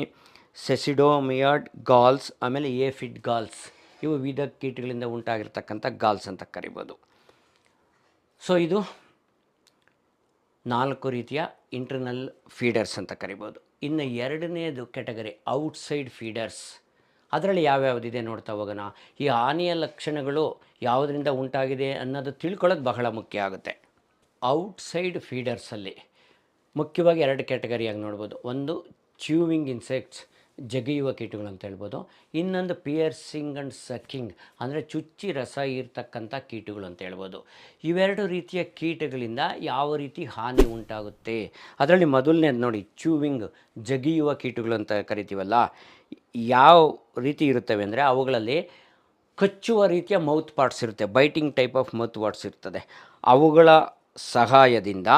ಸೆಸಿಡೋಮಿಯಾಡ್ ಗಾಲ್ಸ್, ಆಮೇಲೆ ಏಫಿಡ್ ಗಾಲ್ಸ್. ಇವು ವಿವಿಧ ಕೀಟಗಳಿಂದ ಉಂಟಾಗಿರ್ತಕ್ಕಂಥ ಗಾಲ್ಸ್ ಅಂತ ಕರಿಬೋದು. ಸೊ ಇದು 4 ರೀತಿಯ ಇಂಟರ್ನಲ್ ಫೀಡರ್ಸ್ ಅಂತ ಕರಿಬೋದು. ಇನ್ನು ಎರಡನೇದು ಕ್ಯಾಟಗರಿ ಔಟ್ಸೈಡ್ ಫೀಡರ್ಸ್. ಅದರಲ್ಲಿ ಯಾವ್ಯಾವುದಿದೆ ನೋಡ್ತಾ ಹೋಗೋಣ. ಈ ಹಾನಿಯ ಲಕ್ಷಣಗಳು ಯಾವುದರಿಂದ ಉಂಟಾಗಿದೆ ಅನ್ನೋದು ತಿಳ್ಕೊಳ್ಳೋದು ಬಹಳ ಮುಖ್ಯ ಆಗುತ್ತೆ. ಔಟ್ಸೈಡ್ ಫೀಡರ್ಸಲ್ಲಿ ಮುಖ್ಯವಾಗಿ 2 ಕ್ಯಾಟಗರಿಯಾಗಿ ನೋಡ್ಬೋದು. ಒಂದು ಚ್ಯೂವಿಂಗ್ ಇನ್ಸೆಕ್ಟ್ಸ್, ಜಗಿಯುವ ಕೀಟಗಳು ಅಂತ ಹೇಳ್ಬೋದು. ಇನ್ನೊಂದು ಪಿಯರ್ಸಿಂಗ್ ಆ್ಯಂಡ್ ಸಕ್ಕಿಂಗ್ ಅಂದರೆ ಚುಚ್ಚಿ ರಸ ಇರ್ತಕ್ಕಂಥ ಕೀಟಗಳು ಅಂತ ಹೇಳ್ಬೋದು. ಇವೆರಡು ರೀತಿಯ ಕೀಟಗಳಿಂದ ಯಾವ ರೀತಿ ಹಾನಿ ಉಂಟಾಗುತ್ತೆ ಅದರಲ್ಲಿ ಮೊದಲನೇದು ನೋಡಿ, ಚ್ಯೂವಿಂಗ್, ಜಗಿಯುವ ಕೀಟಗಳು ಅಂತ ಕರಿತೀವಲ್ಲ. ಯಾವ ರೀತಿ ಇರುತ್ತವೆ ಅಂದರೆ ಅವುಗಳಲ್ಲಿ ಕಚ್ಚುವ ರೀತಿಯ ಮೌತ್ ಪಾರ್ಟ್ಸ್ ಇರುತ್ತೆ, biting type of mouth parts ಇರ್ತದೆ. ಅವುಗಳ ಸಹಾಯದಿಂದ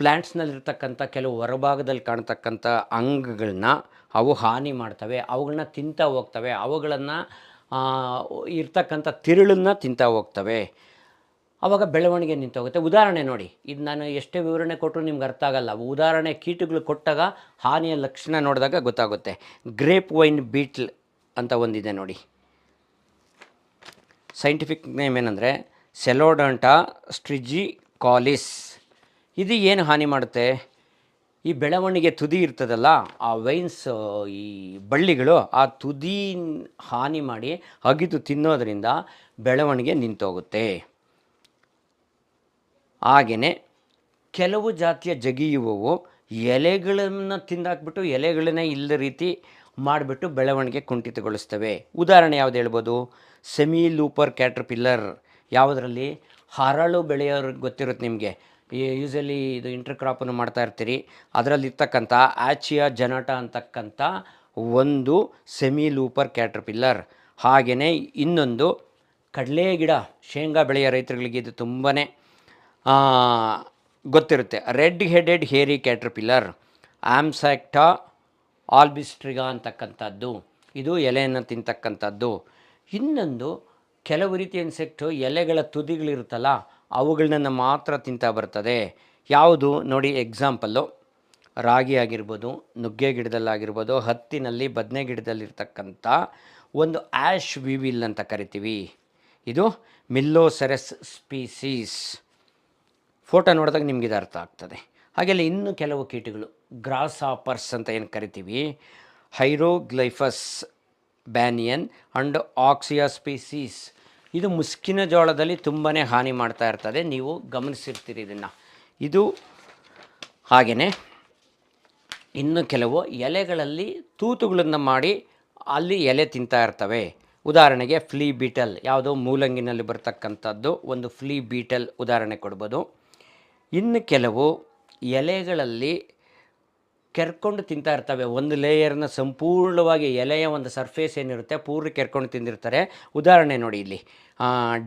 ಪ್ಲ್ಯಾಂಟ್ಸ್ನಲ್ಲಿರ್ತಕ್ಕಂಥ ಕೆಲವು ಹೊರಭಾಗದಲ್ಲಿ ಕಾಣ್ತಕ್ಕಂಥ ಅಂಗಗಳನ್ನ ಅವು ಹಾನಿ ಮಾಡ್ತವೆ, ಅವುಗಳನ್ನ ತಿಂತಾ ಹೋಗ್ತವೆ, ಅವುಗಳನ್ನು ಇರ್ತಕ್ಕಂಥ ತಿರುಳನ್ನು ತಿಂತಾ ಹೋಗ್ತವೆ. ಆವಾಗ ಬೆಳವಣಿಗೆ ನಿಂತೋಗುತ್ತೆ. ಉದಾಹರಣೆ ನೋಡಿ, ಇದು ನಾನು ಎಷ್ಟೇ ವಿವರಣೆ ಕೊಟ್ಟರು ನಿಮ್ಗೆ ಅರ್ಥ ಆಗಲ್ಲ. ಉದಾಹರಣೆ ಕೀಟಗಳು ಕೊಟ್ಟಾಗ ಹಾನಿಯ ಲಕ್ಷಣ ನೋಡಿದಾಗ ಗೊತ್ತಾಗುತ್ತೆ. ಗ್ರೇಪ್ ವೈನ್ ಬೀಟ್ಲ್ ಅಂತ ಒಂದಿದೆ ನೋಡಿ. ಸೈಂಟಿಫಿಕ್ ನೇಮ್ ಏನಂದರೆ ಸೆಲೋಡಂಟಾ ಸ್ಟ್ರಿಜಿಕಾಲಿಸ್. ಇದು ಏನು ಹಾನಿ ಮಾಡುತ್ತೆ? ಈ ಬೆಳವಣಿಗೆ ತುದಿ ಇರ್ತದಲ್ಲ, ಆ ವೈನ್ಸ್, ಈ ಬಳ್ಳಿಗಳು ಆ ತುದಿ ಹಾನಿ ಮಾಡಿ ಅಗಿದು ತಿನ್ನೋದ್ರಿಂದ ಬೆಳವಣಿಗೆ ನಿಂತೋಗುತ್ತೆ. ಹಾಗೆಯೇ ಕೆಲವು ಜಾತಿಯ ಜಗಿಯುವವು ಎಲೆಗಳನ್ನು ತಿಂದಾಕ್ಬಿಟ್ಟು ಎಲೆಗಳನ್ನೇ ಇಲ್ಲದ ರೀತಿ ಮಾಡಿಬಿಟ್ಟು ಬೆಳವಣಿಗೆ ಕುಂಠಿತಗೊಳಿಸ್ತವೆ. ಉದಾಹರಣೆ ಯಾವುದು ಹೇಳ್ಬೋದು? Semi looper caterpillar. ಯಾವುದರಲ್ಲಿ? ಹರಳು ಬೆಳೆಯೋರಿಗೆ ಗೊತ್ತಿರುತ್ತೆ ನಿಮಗೆ. ಯೂಸಲಿ ಇದು ಇಂಟರ್ ಕ್ರಾಪನ್ನು ಮಾಡ್ತಾ ಇರ್ತೀರಿ. ಅದರಲ್ಲಿರ್ತಕ್ಕಂಥ ಆಚಿಯಾ ಜನಟ ಅಂತಕ್ಕಂಥ ಒಂದು ಸೆಮಿ ಲೂಪರ್ ಕ್ಯಾಟರ್ಪಿಲ್ಲರ್. ಹಾಗೆಯೇ ಇನ್ನೊಂದು ಕಡಲೆ ಗಿಡ, ಶೇಂಗಾ ಬೆಳೆಯೋ ರೈತರುಗಳಿಗೆ ಇದು ತುಂಬಾ ಗೊತ್ತಿರುತ್ತೆ. ರೆಡ್ ಹೆಡೆಡ್ ಹೇರಿ ಕ್ಯಾಟರ್ಪಿಲ್ಲರ್, ಆಮ್ಸಾಕ್ಟಾ ಆಲ್ಬಿಸ್ಟ್ರಿಗಾ ಅಂತಕ್ಕಂಥದ್ದು. ಇದು ಎಲೆಯನ್ನು ತಿಂತಕ್ಕಂಥದ್ದು. ಇನ್ನೊಂದು ಕೆಲವು ರೀತಿಯ ಇನ್ಸೆಕ್ಟು ಎಲೆಗಳ ತುದಿಗಳಿರುತ್ತಲ್ಲ ಅವುಗಳನ್ನ ಮಾತ್ರ ತಿಂತಾ ಬರ್ತದೆ. ಯಾವುದು ನೋಡಿ? ಎಕ್ಸಾಂಪಲ್ಲು ರಾಗಿ ಆಗಿರ್ಬೋದು, ನುಗ್ಗೆ ಗಿಡದಲ್ಲಾಗಿರ್ಬೋದು, ಹತ್ತಿನಲ್ಲಿ, ಬದನೆ ಗಿಡದಲ್ಲಿರ್ತಕ್ಕಂಥ ಒಂದು ಆ್ಯಶ್ ವಿವಿಲ್ ಅಂತ ಕರಿತೀವಿ. ಇದು ಮಿಲ್ಲೋಸೆರಸ್ ಸ್ಪೀಸೀಸ್. ಫೋಟೋ ನೋಡಿದಾಗ ನಿಮ್ಗೆ ಇದು ಅರ್ಥ ಆಗ್ತದೆ. ಹಾಗೆಲ್ಲ ಇನ್ನು ಕೆಲವು ಕೀಟಗಳು ಗ್ರಾಸ್ ಹಾಪರ್ಸ್ ಅಂತ ಏನು ಕರಿತೀವಿ, ಹೈರೋಗ್ಲೈಫಸ್ ಬ್ಯಾನಿಯನ್ ಅಂಡ್ ಆಕ್ಸಿಯಾ ಸ್ಪೀಸೀಸ್. ಇದು ಮುಸ್ಕಿನ ಜೋಳದಲ್ಲಿ ತುಂಬಾ ಹಾನಿ ಮಾಡ್ತಾ ಇರ್ತದೆ, ನೀವು ಗಮನಿಸಿರ್ತೀರಿ ಇದನ್ನು. ಇದು ಹಾಗೆಯೇ ಇನ್ನು ಕೆಲವು ಎಲೆಗಳಲ್ಲಿ ತೂತುಗಳನ್ನು ಮಾಡಿ ಅಲ್ಲಿ ಎಲೆ ತಿಂತಾ ಇರ್ತವೆ. ಉದಾಹರಣೆಗೆ ಫ್ಲೀ ಬೀಟಲ್, ಯಾವುದೋ ಮೂಲಂಗಿನಲ್ಲಿ ಬರ್ತಕ್ಕಂಥದ್ದು ಒಂದು ಫ್ಲೀ ಬೀಟಲ್ ಉದಾಹರಣೆ ಕೊಡ್ಬೋದು. ಇನ್ನು ಕೆಲವು ಎಲೆಗಳಲ್ಲಿ ಕೆರ್ಕೊಂಡು ತಿಂತಾ ಇರ್ತವೆ. ಒಂದು ಲೇಯರ್ನ ಸಂಪೂರ್ಣವಾಗಿ ಎಲೆಯ ಒಂದು ಸರ್ಫೇಸ್ ಏನಿರುತ್ತೆ ಪೂರ್ತಿ ಕೆರ್ಕೊಂಡು ತಿಂದಿರ್ತಾರೆ. ಉದಾಹರಣೆ ನೋಡಿ ಇಲ್ಲಿ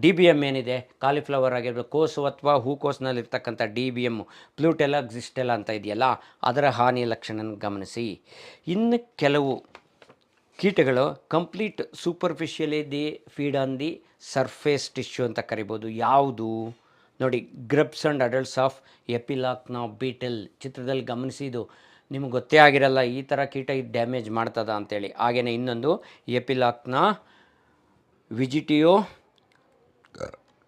DBM ಏನಿದೆ, ಕಾಲಿಫ್ಲವರ್ ಆಗಿರ್ಬೋದು, ಕೋಸು ಅಥವಾ ಹೂಕೋಸಿನಲ್ಲಿರ್ತಕ್ಕಂಥ DBM, ಪ್ಲೂಟೆಲ್ಲ ಗ್ಸಿಸ್ಟೆಲ್ಲ ಅಂತ ಇದೆಯಲ್ಲ, ಅದರ ಹಾನಿಯ ಲಕ್ಷಣ ಗಮನಿಸಿ. ಇನ್ನು ಕೆಲವು ಕೀಟಗಳು complete superficially the feed on the surface tissue ಅಂತ ಕರಿಬೋದು. ಯಾವುದು ನೋಡಿ? Grubs and adults of Epilachna beetle. ಚಿತ್ರದಲ್ಲಿ ಗಮನಿಸಿ, ಇದು ನಿಮ್ಗೆ ಗೊತ್ತೇ ಆಗಿರಲ್ಲ ಈ ಥರ ಕೀಟ ಇದು ಡ್ಯಾಮೇಜ್ ಮಾಡ್ತದ ಅಂತೇಳಿ. ಹಾಗೆಯೇ ಇನ್ನೊಂದು ಎಪಿಲಾಕ್ನಾ ವಿಜಿಟಿಯೋ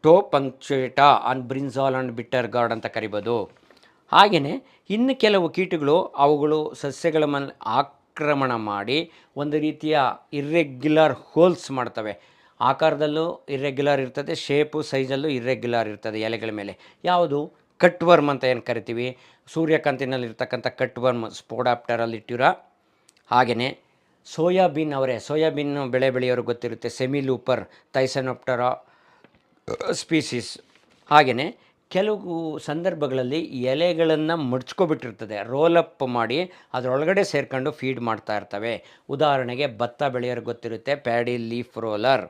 ಟೋ ಪಂಕ್ಚುಯೇಟಾ ಆನ್ ಬ್ರಿನ್ಸಾಲ್ ಆ್ಯಂಡ್ ಬಿಟ್ಟರ್ ಗಾರ್ಡ್ ಅಂತ ಕರಿಬೋದು. ಹಾಗೆಯೇ ಇನ್ನು ಕೆಲವು ಕೀಟಗಳು ಅವುಗಳು ಸಸ್ಯಗಳ ಮೇಲೆ ಆಕ್ರಮಣ ಮಾಡಿ ಒಂದು ರೀತಿಯ ಇರ್ರೆಗ್ಯುಲರ್ ಹೋಲ್ಸ್ ಮಾಡ್ತವೆ. ಆಕಾರದಲ್ಲೂ ಇರ್ರೆಗ್ಯುಲರ್ ಇರ್ತದೆ, ಶೇಪು ಸೈಜಲ್ಲೂ ಇರ್ರೆಗ್ಯುಲರ್ ಇರ್ತದೆ ಎಲೆಗಳ ಮೇಲೆ. ಯಾವುದು? ಕಟ್ ವರ್ಮ್ ಅಂತ ಏನು ಕರಿತೀವಿ. ಸೂರ್ಯಕಾಂತಿನಲ್ಲಿರ್ತಕ್ಕಂಥ ಕಟ್ ವರ್ಮ್, ಸ್ಪೋಡಾಪ್ಟರಲ್ಲಿ ಇಟ್ಟಿರೋ. ಹಾಗೆಯೇ ಸೋಯಾಬೀನ್ ಸೋಯಾಬೀನ್ ಬೆಳೆ ಬೆಳೆಯೋರು ಗೊತ್ತಿರುತ್ತೆ, ಸೆಮಿ ಲೂಪರ್ ಥೈಸನೋಪ್ಟರಾ ಸ್ಪೀಸೀಸ್. ಹಾಗೆಯೇ ಕೆಲವು ಸಂದರ್ಭಗಳಲ್ಲಿ ಎಲೆಗಳನ್ನು ಮಡ್ಚ್ಕೊಬಿಟ್ಟಿರ್ತದೆ, ರೋಲಪ್ ಮಾಡಿ ಅದರೊಳಗಡೆ ಸೇರ್ಕೊಂಡು ಫೀಡ್ ಮಾಡ್ತಾ ಇರ್ತವೆ. ಉದಾಹರಣೆಗೆ ಭತ್ತ ಬೆಳೆಯೋರು ಗೊತ್ತಿರುತ್ತೆ, ಪ್ಯಾಡಿ ಲೀಫ್ ರೋಲರ್,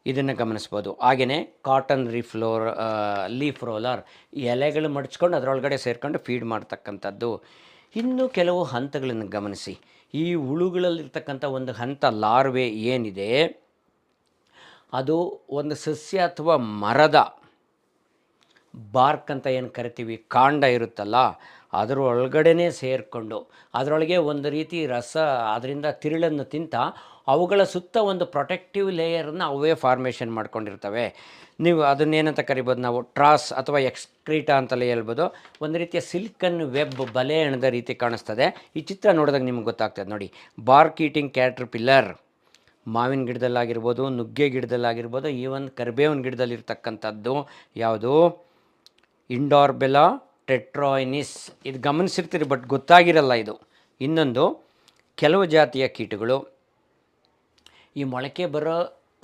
ಇದನ್ನು ಗಮನಿಸ್ಬೋದು. ಹಾಗೆಯೇ ಕಾಟನ್ ಲೀಫ್ ರೋಲರ್, ಎಲೆಗಳು ಮಡ್ಚ್ಕೊಂಡು ಅದರೊಳಗಡೆ ಸೇರ್ಕೊಂಡು ಫೀಡ್ ಮಾಡ್ತಕ್ಕಂಥದ್ದು. ಇನ್ನು ಕೆಲವು ಹಂತಗಳನ್ನು ಗಮನಿಸಿ. ಈ ಹುಳುಗಳಲ್ಲಿರ್ತಕ್ಕಂಥ ಒಂದು ಹಂತ ಲಾರ್ವೆ ಏನಿದೆ, ಅದು ಒಂದು ಸಸ್ಯ ಅಥವಾ ಮರದ ಬಾರ್ಕ್ ಅಂತ ಏನು ಕರಿತೀವಿ, ಕಾಂಡ ಇರುತ್ತಲ್ಲ, ಅದರ ಒಳಗಡೆ ಸೇರಿಕೊಂಡು ಅದರೊಳಗೆ ಒಂದು ರೀತಿ ರಸ, ಅದರಿಂದ ತಿರುಳನ್ನು ತಿಂತ ಅವುಗಳ ಸುತ್ತ ಒಂದು ಪ್ರೊಟೆಕ್ಟಿವ್ ಲೇಯರನ್ನು ಅವೇ ಫಾರ್ಮೇಷನ್ ಮಾಡ್ಕೊಂಡಿರ್ತವೆ. ನೀವು ಅದನ್ನೇನಂತ ಕರಿಬೋದು? ನಾವು ಟ್ರಾಸ್ ಅಥವಾ ಎಕ್ಸ್ಕ್ರೀಟಾ ಅಂತಲೇ ಹೇಳ್ಬೋದು. ಒಂದು ರೀತಿಯ ಸಿಲ್ಕನ್ ವೆಬ್, ಬಲೆ ಎಣದ ರೀತಿ ಕಾಣಿಸ್ತದೆ. ಈ ಚಿತ್ರ ನೋಡಿದಾಗ ನಿಮ್ಗೆ ಗೊತ್ತಾಗ್ತದೆ ನೋಡಿ. ಬಾರ್ಕ್ ಈಟಿಂಗ್ ಕ್ಯಾಟರ್ಪಿಲ್ಲರ್, ಮಾವಿನ ಗಿಡದಲ್ಲಾಗಿರ್ಬೋದು, ನುಗ್ಗೆ ಗಿಡದಲ್ಲಾಗಿರ್ಬೋದು, ಈವನ್ ಕರಿಬೇವಿನ ಗಿಡದಲ್ಲಿರ್ತಕ್ಕಂಥದ್ದು ಯಾವುದು? ಇಂಡಾರ್ಬೆಲಾ ಟೆಟ್ರಾಯ್ನಿಸ್. ಇದು ಗಮನಿಸಿರ್ತೀರಿ, ಬಟ್ ಗೊತ್ತಾಗಿರಲ್ಲ ಇದು. ಇನ್ನೊಂದು ಕೆಲವು ಜಾತಿಯ ಕೀಟಗಳು ಈ ಮೊಳಕೆ ಬರೋ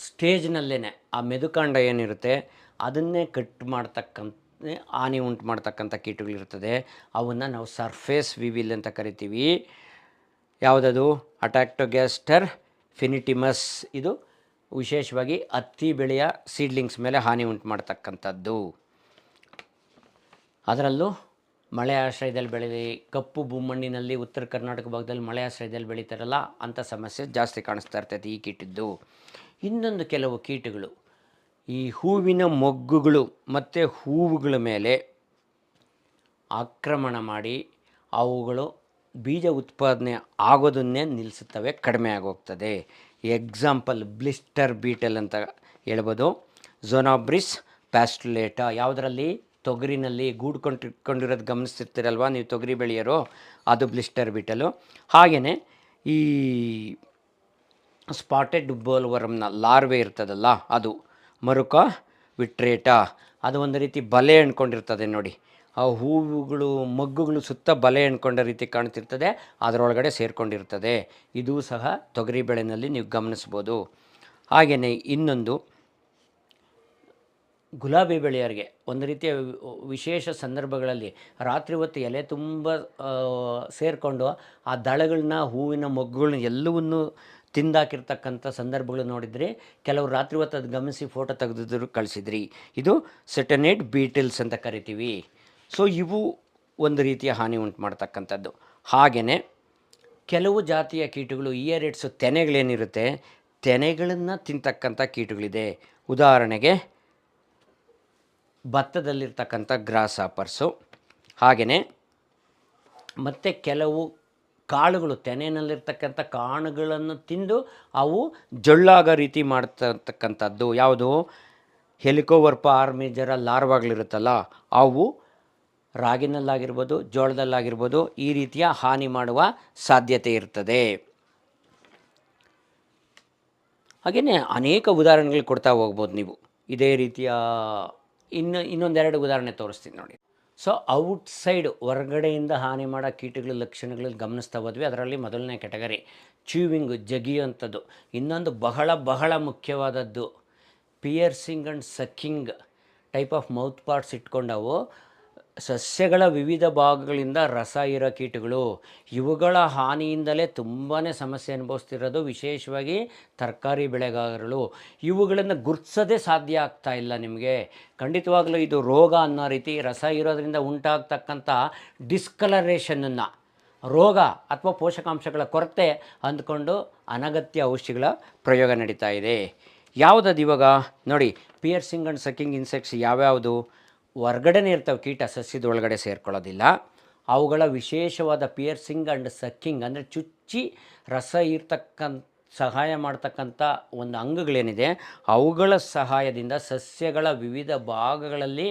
ಸ್ಟೇಜ್ನಲ್ಲೇ ಆ ಮೆದುಕಾಂಡ ಏನಿರುತ್ತೆ ಅದನ್ನೇ ಕಟ್ ಮಾಡ್ತಕ್ಕಂಥ, ಹಾನಿ ಉಂಟು ಮಾಡ್ತಕ್ಕಂಥ ಕೀಟಗಳಿರ್ತದೆ. ಅವನ್ನು ನಾವು ಸರ್ಫೇಸ್ ವಿವಿಲ್ ಅಂತ ಕರಿತೀವಿ. ಯಾವುದದು? ಅಟ್ಯಾಕ್ಟೋಗ್ಯಾಸ್ಟರ್ ಫಿನಿಟಿಮಸ್. ಇದು ವಿಶೇಷವಾಗಿ ಹತ್ತಿ ಬೆಳೆಯ ಸೀಡ್ಲಿಂಗ್ಸ್ ಮೇಲೆ ಹಾನಿ ಉಂಟು ಮಾಡ್ತಕ್ಕಂಥದ್ದು. ಅದರಲ್ಲೂ ಮಳೆ ಆಶ್ರಯದಲ್ಲಿ ಕಪ್ಪು ಭೂಮಣ್ಣಿನಲ್ಲಿ ಉತ್ತರ ಕರ್ನಾಟಕ ಭಾಗದಲ್ಲಿ ಮಳೆ ಆಶ್ರಯದಲ್ಲಿ ಬೆಳೀತಾರಲ್ಲ, ಅಂಥ ಸಮಸ್ಯೆ ಜಾಸ್ತಿ ಕಾಣಿಸ್ತಾ ಇರ್ತೈತೆ ಈ ಕೀಟದ್ದು. ಇನ್ನೊಂದು ಕೆಲವು ಕೀಟಗಳು ಈ ಹೂವಿನ ಮೊಗ್ಗುಗಳು ಮತ್ತು ಹೂವುಗಳ ಮೇಲೆ ಆಕ್ರಮಣ ಮಾಡಿ ಅವುಗಳು ಬೀಜ ಉತ್ಪಾದನೆ ಆಗೋದನ್ನೇ ನಿಲ್ಲಿಸುತ್ತವೆ, ಕಡಿಮೆ ಆಗೋಗ್ತದೆ. ಎಕ್ಸಾಂಪಲ್ ಬ್ಲಿಸ್ಟರ್ ಬೀಟಲ್ ಅಂತ ಹೇಳ್ಬೋದು. ಝೋನಾಬ್ರಿಸ್ ಪ್ಯಾಸ್ಟುಲೇಟಾ. ಯಾವುದರಲ್ಲಿ? ತೊಗರಿನಲ್ಲಿ ಗೂಡ್ಕೊಂಡಿರೋದು ಗಮನಿಸ್ತಿರ್ತೀರಲ್ವ ನೀವು, ತೊಗರಿ ಬೆಳೆಯೋರು, ಅದು ಬ್ಲಿಸ್ಟರ್ ಬೀಟಲು. ಹಾಗೆಯೇ ಈ ಸ್ಪಾಟೆಡ್ ಬೋಲ್ವರ್ಮ್ನ ಲಾರ್ವೆ ಇರ್ತದಲ್ಲ, ಅದು ಮರುಕಾ ವಿಟ್ರೇಟಾ. ಅದು ಒಂದು ರೀತಿ ಬಲೆ ಎಣ್ಕೊಂಡಿರ್ತದೆ ನೋಡಿ. ಆ ಹೂವುಗಳು, ಮೊಗ್ಗುಗಳು ಸುತ್ತ ಬಲೆ ಎಣ್ಕೊಂಡ ರೀತಿ ಕಾಣ್ತಿರ್ತದೆ, ಅದರೊಳಗಡೆ ಸೇರಿಕೊಂಡಿರ್ತದೆ. ಇದು ಸಹ ತೊಗರಿ ಬೆಳೆಯಲ್ಲಿ ನೀವು ಗಮನಿಸ್ಬೋದು. ಹಾಗೆಯೇ ಇನ್ನೊಂದು ಗುಲಾಬಿ ಬೆಳೆಯೋರಿಗೆ ಒಂದು ರೀತಿಯ ವಿಶೇಷ ಸಂದರ್ಭಗಳಲ್ಲಿ ರಾತ್ರಿ ಹೊತ್ತು ಎಲೆ ತುಂಬ ಸೇರಿಕೊಂಡು ಆ ದಳಗಳನ್ನ, ಹೂವಿನ ಮೊಗ್ಗುಗಳನ್ನ ಎಲ್ಲವನ್ನೂ ತಿಂದಾಕಿರ್ತಕ್ಕಂಥ ಸಂದರ್ಭಗಳು ನೋಡಿದ್ರಿ. ಕೆಲವರು ರಾತ್ರಿ ಹೊತ್ತು ಅದು ಗಮನಿಸಿ ಫೋಟೋ ತೆಗೆದಿದ್ರು ಕಳಿಸಿದ್ರಿ. ಇದು ಸೆಟನೇಟ್ ಬೀಟಲ್ಸ್ ಅಂತ ಕರಿತೀವಿ. ಸೊ ಇವು ಒಂದು ರೀತಿಯ ಹಾನಿ ಉಂಟು ಮಾಡ್ತಕ್ಕಂಥದ್ದು. ಹಾಗೆಯೇ ಕೆಲವು ಜಾತಿಯ ಕೀಟಗಳು, ಇಯರಿಡ್ಸು, ತೆನೆಗಳೇನಿರುತ್ತೆ, ತೆನೆಗಳನ್ನು ತಿಂತಕ್ಕಂಥ ಕೀಟಗಳಿದೆ. ಉದಾಹರಣೆಗೆ ಭತ್ತದಲ್ಲಿರ್ತಕ್ಕಂಥ ಗ್ರಾಸ್ ಹಾಪರ್ಸು. ಹಾಗೆಯೇ ಮತ್ತು ಕೆಲವು ಕಾಳುಗಳು, ತೆನೆಯಲ್ಲಿರ್ತಕ್ಕಂಥ ಕಾಳುಗಳನ್ನು ತಿಂದು ಅವು ಜೊಳ್ಳಾಗೋ ರೀತಿ ಮಾಡ್ತಕ್ಕಂಥದ್ದು ಯಾವುದು, ಹೆಲಿಕೋವರ್ಪ ಆರ್ಮಿಜರ ಲಾರ್ವಾಗಳಿರುತ್ತಲ್ಲ ಅವು ರಾಗಿನಲ್ಲಾಗಿರ್ಬೋದು, ಜೋಳದಲ್ಲಾಗಿರ್ಬೋದು ಈ ರೀತಿಯ ಹಾನಿ ಮಾಡುವ ಸಾಧ್ಯತೆ ಇರ್ತದೆ. ಹಾಗೆಯೇ ಅನೇಕ ಉದಾಹರಣೆಗಳು ಕೊಡ್ತಾ ಹೋಗ್ಬೋದು ನೀವು. ಇದೇ ರೀತಿಯ ಇನ್ನೊಂದೆರಡು ಉದಾಹರಣೆ ತೋರಿಸ್ತೀನಿ ನೋಡಿ. ಸೊ ಔಟ್ಸೈಡ್, ಹೊರಗಡೆಯಿಂದ ಹಾನಿ ಮಾಡೋ ಕೀಟಗಳ ಲಕ್ಷಣಗಳಲ್ಲಿ ಗಮನಿಸ್ತಾ ಹೋದ್ವಿ. ಅದರಲ್ಲಿ ಮೊದಲನೇ ಕ್ಯಾಟಗರಿ ಚ್ಯೂವಿಂಗು, ಜಗಿಯುವಂಥದ್ದು. ಇನ್ನೊಂದು ಬಹಳ ಮುಖ್ಯವಾದದ್ದು piercing and sucking type of mouth parts ಇಟ್ಕೊಂಡವು ಸಸ್ಯಗಳ ವಿವಿಧ ಭಾಗಗಳಿಂದ ರಸ ಇರೋ ಕೀಟಗಳು. ಇವುಗಳ ಹಾನಿಯಿಂದಲೇ ತುಂಬಾ ಸಮಸ್ಯೆ ಅನುಭವಿಸ್ತಿರೋದು ವಿಶೇಷವಾಗಿ ತರಕಾರಿ ಬೆಳೆಗಾರರು. ಇವುಗಳನ್ನು ಗುರುತಿಸೋದೇ ಸಾಧ್ಯ ಆಗ್ತಾ ಇಲ್ಲ ನಿಮಗೆ. ಖಂಡಿತವಾಗಲೂ ಇದು ರೋಗ ಅನ್ನೋ ರೀತಿ ರಸ ಇರೋದರಿಂದ ಉಂಟಾಗ್ತಕ್ಕಂಥ ಡಿಸ್ಕಲರೇಷನನ್ನು ರೋಗ ಅಥವಾ ಪೋಷಕಾಂಶಗಳ ಕೊರತೆ ಅಂದ್ಕೊಂಡು ಅನಗತ್ಯ ಔಷಧಿಗಳ ಪ್ರಯೋಗ ನಡೀತಾ ಇದೆ. ಯಾವುದದು ಇವಾಗ ನೋಡಿ, ಪಿಯರ್ಸಿಂಗ್ ಆ್ಯಂಡ್ ಸಕ್ಕಿಂಗ್ ಇನ್ಸೆಕ್ಟ್ಸ್ ಯಾವ್ಯಾವುದು ಹೊರ್ಗಡೆನೇ ಇರ್ತವೆ, ಕೀಟ ಸಸ್ಯದ ಒಳಗಡೆ ಸೇರ್ಕೊಳ್ಳೋದಿಲ್ಲ. ಅವುಗಳ ವಿಶೇಷವಾದ ಪಿಯರ್ಸಿಂಗ್ ಆ್ಯಂಡ್ ಸಕ್ಕಿಂಗ್ ಅಂದರೆ ಚುಚ್ಚಿ ರಸ ಸಹಾಯ ಮಾಡ್ತಕ್ಕಂಥ ಒಂದು ಅಂಗಗಳೇನಿದೆ ಅವುಗಳ ಸಹಾಯದಿಂದ ಸಸ್ಯಗಳ ವಿವಿಧ ಭಾಗಗಳಲ್ಲಿ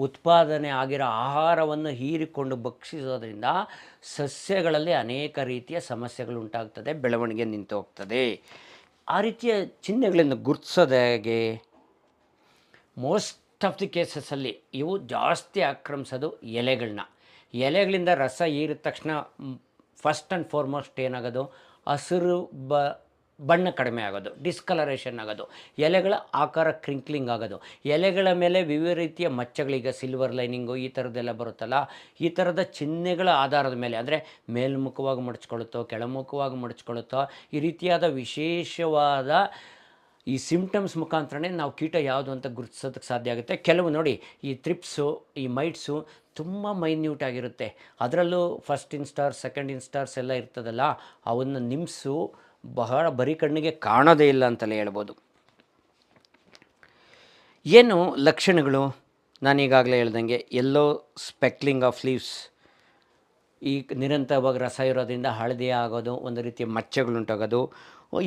ಉತ್ಪಾದನೆ ಆಗಿರೋ ಆಹಾರವನ್ನು ಹೀರಿಕೊಂಡು ಭಕ್ಷಿಸೋದ್ರಿಂದ ಸಸ್ಯಗಳಲ್ಲಿ ಅನೇಕ ರೀತಿಯ ಸಮಸ್ಯೆಗಳು ಉಂಟಾಗ್ತದೆ, ಬೆಳವಣಿಗೆ ನಿಂತು ಹೋಗ್ತದೆ. ಆ ರೀತಿಯ ಚಿಹ್ನೆಗಳನ್ನು ಗುರುತಿಸೋದು ಹೇಗೆ? ಮೋಸ್ಟ್ ಆಫ್ ದಿ ಕೇಸಸ್ಸಲ್ಲಿ ಇವು ಜಾಸ್ತಿ ಆಕ್ರಮಿಸೋದು ಎಲೆಗಳಿಂದ ರಸ ಹೀರಿದ ತಕ್ಷಣ ಫಸ್ಟ್ ಆ್ಯಂಡ್ ಫಾರ್ಮೋಸ್ಟ್ ಏನಾಗೋದು, ಹಸಿರು ಬಣ್ಣ ಕಡಿಮೆ ಆಗೋದು, ಡಿಸ್ಕಲರೇಷನ್ ಆಗೋದು, ಎಲೆಗಳ ಆಕಾರ ಕ್ರಿಂಕ್ಲಿಂಗ್ ಆಗೋದು, ಎಲೆಗಳ ಮೇಲೆ ವಿವಿಧ ರೀತಿಯ ಮಚ್ಚಗಳೀಗ ಸಿಲ್ವರ್ ಲೈನಿಂಗು ಈ ಥರದ್ದೆಲ್ಲ ಬರುತ್ತಲ್ಲ, ಈ ಥರದ ಚಿಹ್ನೆಗಳ ಆಧಾರದ ಮೇಲೆ ಅಂದರೆ ಮೇಲ್ಮುಖವಾಗಿ ಮಡಚ್ಕೊಳ್ಳುತ್ತೋ, ಕೆಳಮುಖವಾಗಿ ಮಡಚ್ಕೊಳ್ಳುತ್ತೋ, ಈ ರೀತಿಯಾದ ವಿಶೇಷವಾದ ಈ ಸಿಂಪ್ಟಮ್ಸ್ ಮುಖಾಂತರನೇ ನಾವು ಕೀಟ ಯಾವುದು ಅಂತ ಗುರುತಿಸೋದಕ್ಕೆ ಸಾಧ್ಯ ಆಗುತ್ತೆ. ಕೆಲವು ನೋಡಿ, ಈ ಥ್ರಿಪ್ಸು, ಈ ಮೈಟ್ಸು ತುಂಬ ಮೈನ್ಯೂಟ್ ಆಗಿರುತ್ತೆ. ಅದರಲ್ಲೂ ಫಸ್ಟ್ ಇನ್ಸ್ಟಾರ್ಸ್, ಸೆಕೆಂಡ್ ಇನ್ಸ್ಟಾರ್ಸ್ ಎಲ್ಲ ಇರ್ತದಲ್ಲ, ಅವನ್ನು ನಿಮ್ಸು ಬಹಳ ಬರೀ ಕಣ್ಣಿಗೆ ಕಾಣೋದೇ ಇಲ್ಲ ಅಂತಲೇ ಹೇಳ್ಬೋದು. ಏನು ಲಕ್ಷಣಗಳು? ನಾನೀಗಾಗಲೇ ಹೇಳ್ದಂಗೆ ಎಲ್ಲೋ ಸ್ಪೆಕ್ಲಿಂಗ್ ಆಫ್ ಲೀವ್ಸ್, ಈ ನಿರಂತರವಾಗಿ ರಸ ಇರೋದ್ರಿಂದ ಹಳದಿ ಆಗೋದು, ಒಂದು ರೀತಿಯ ಮಚ್ಚೆಗಳುಂಟಾಗೋದು,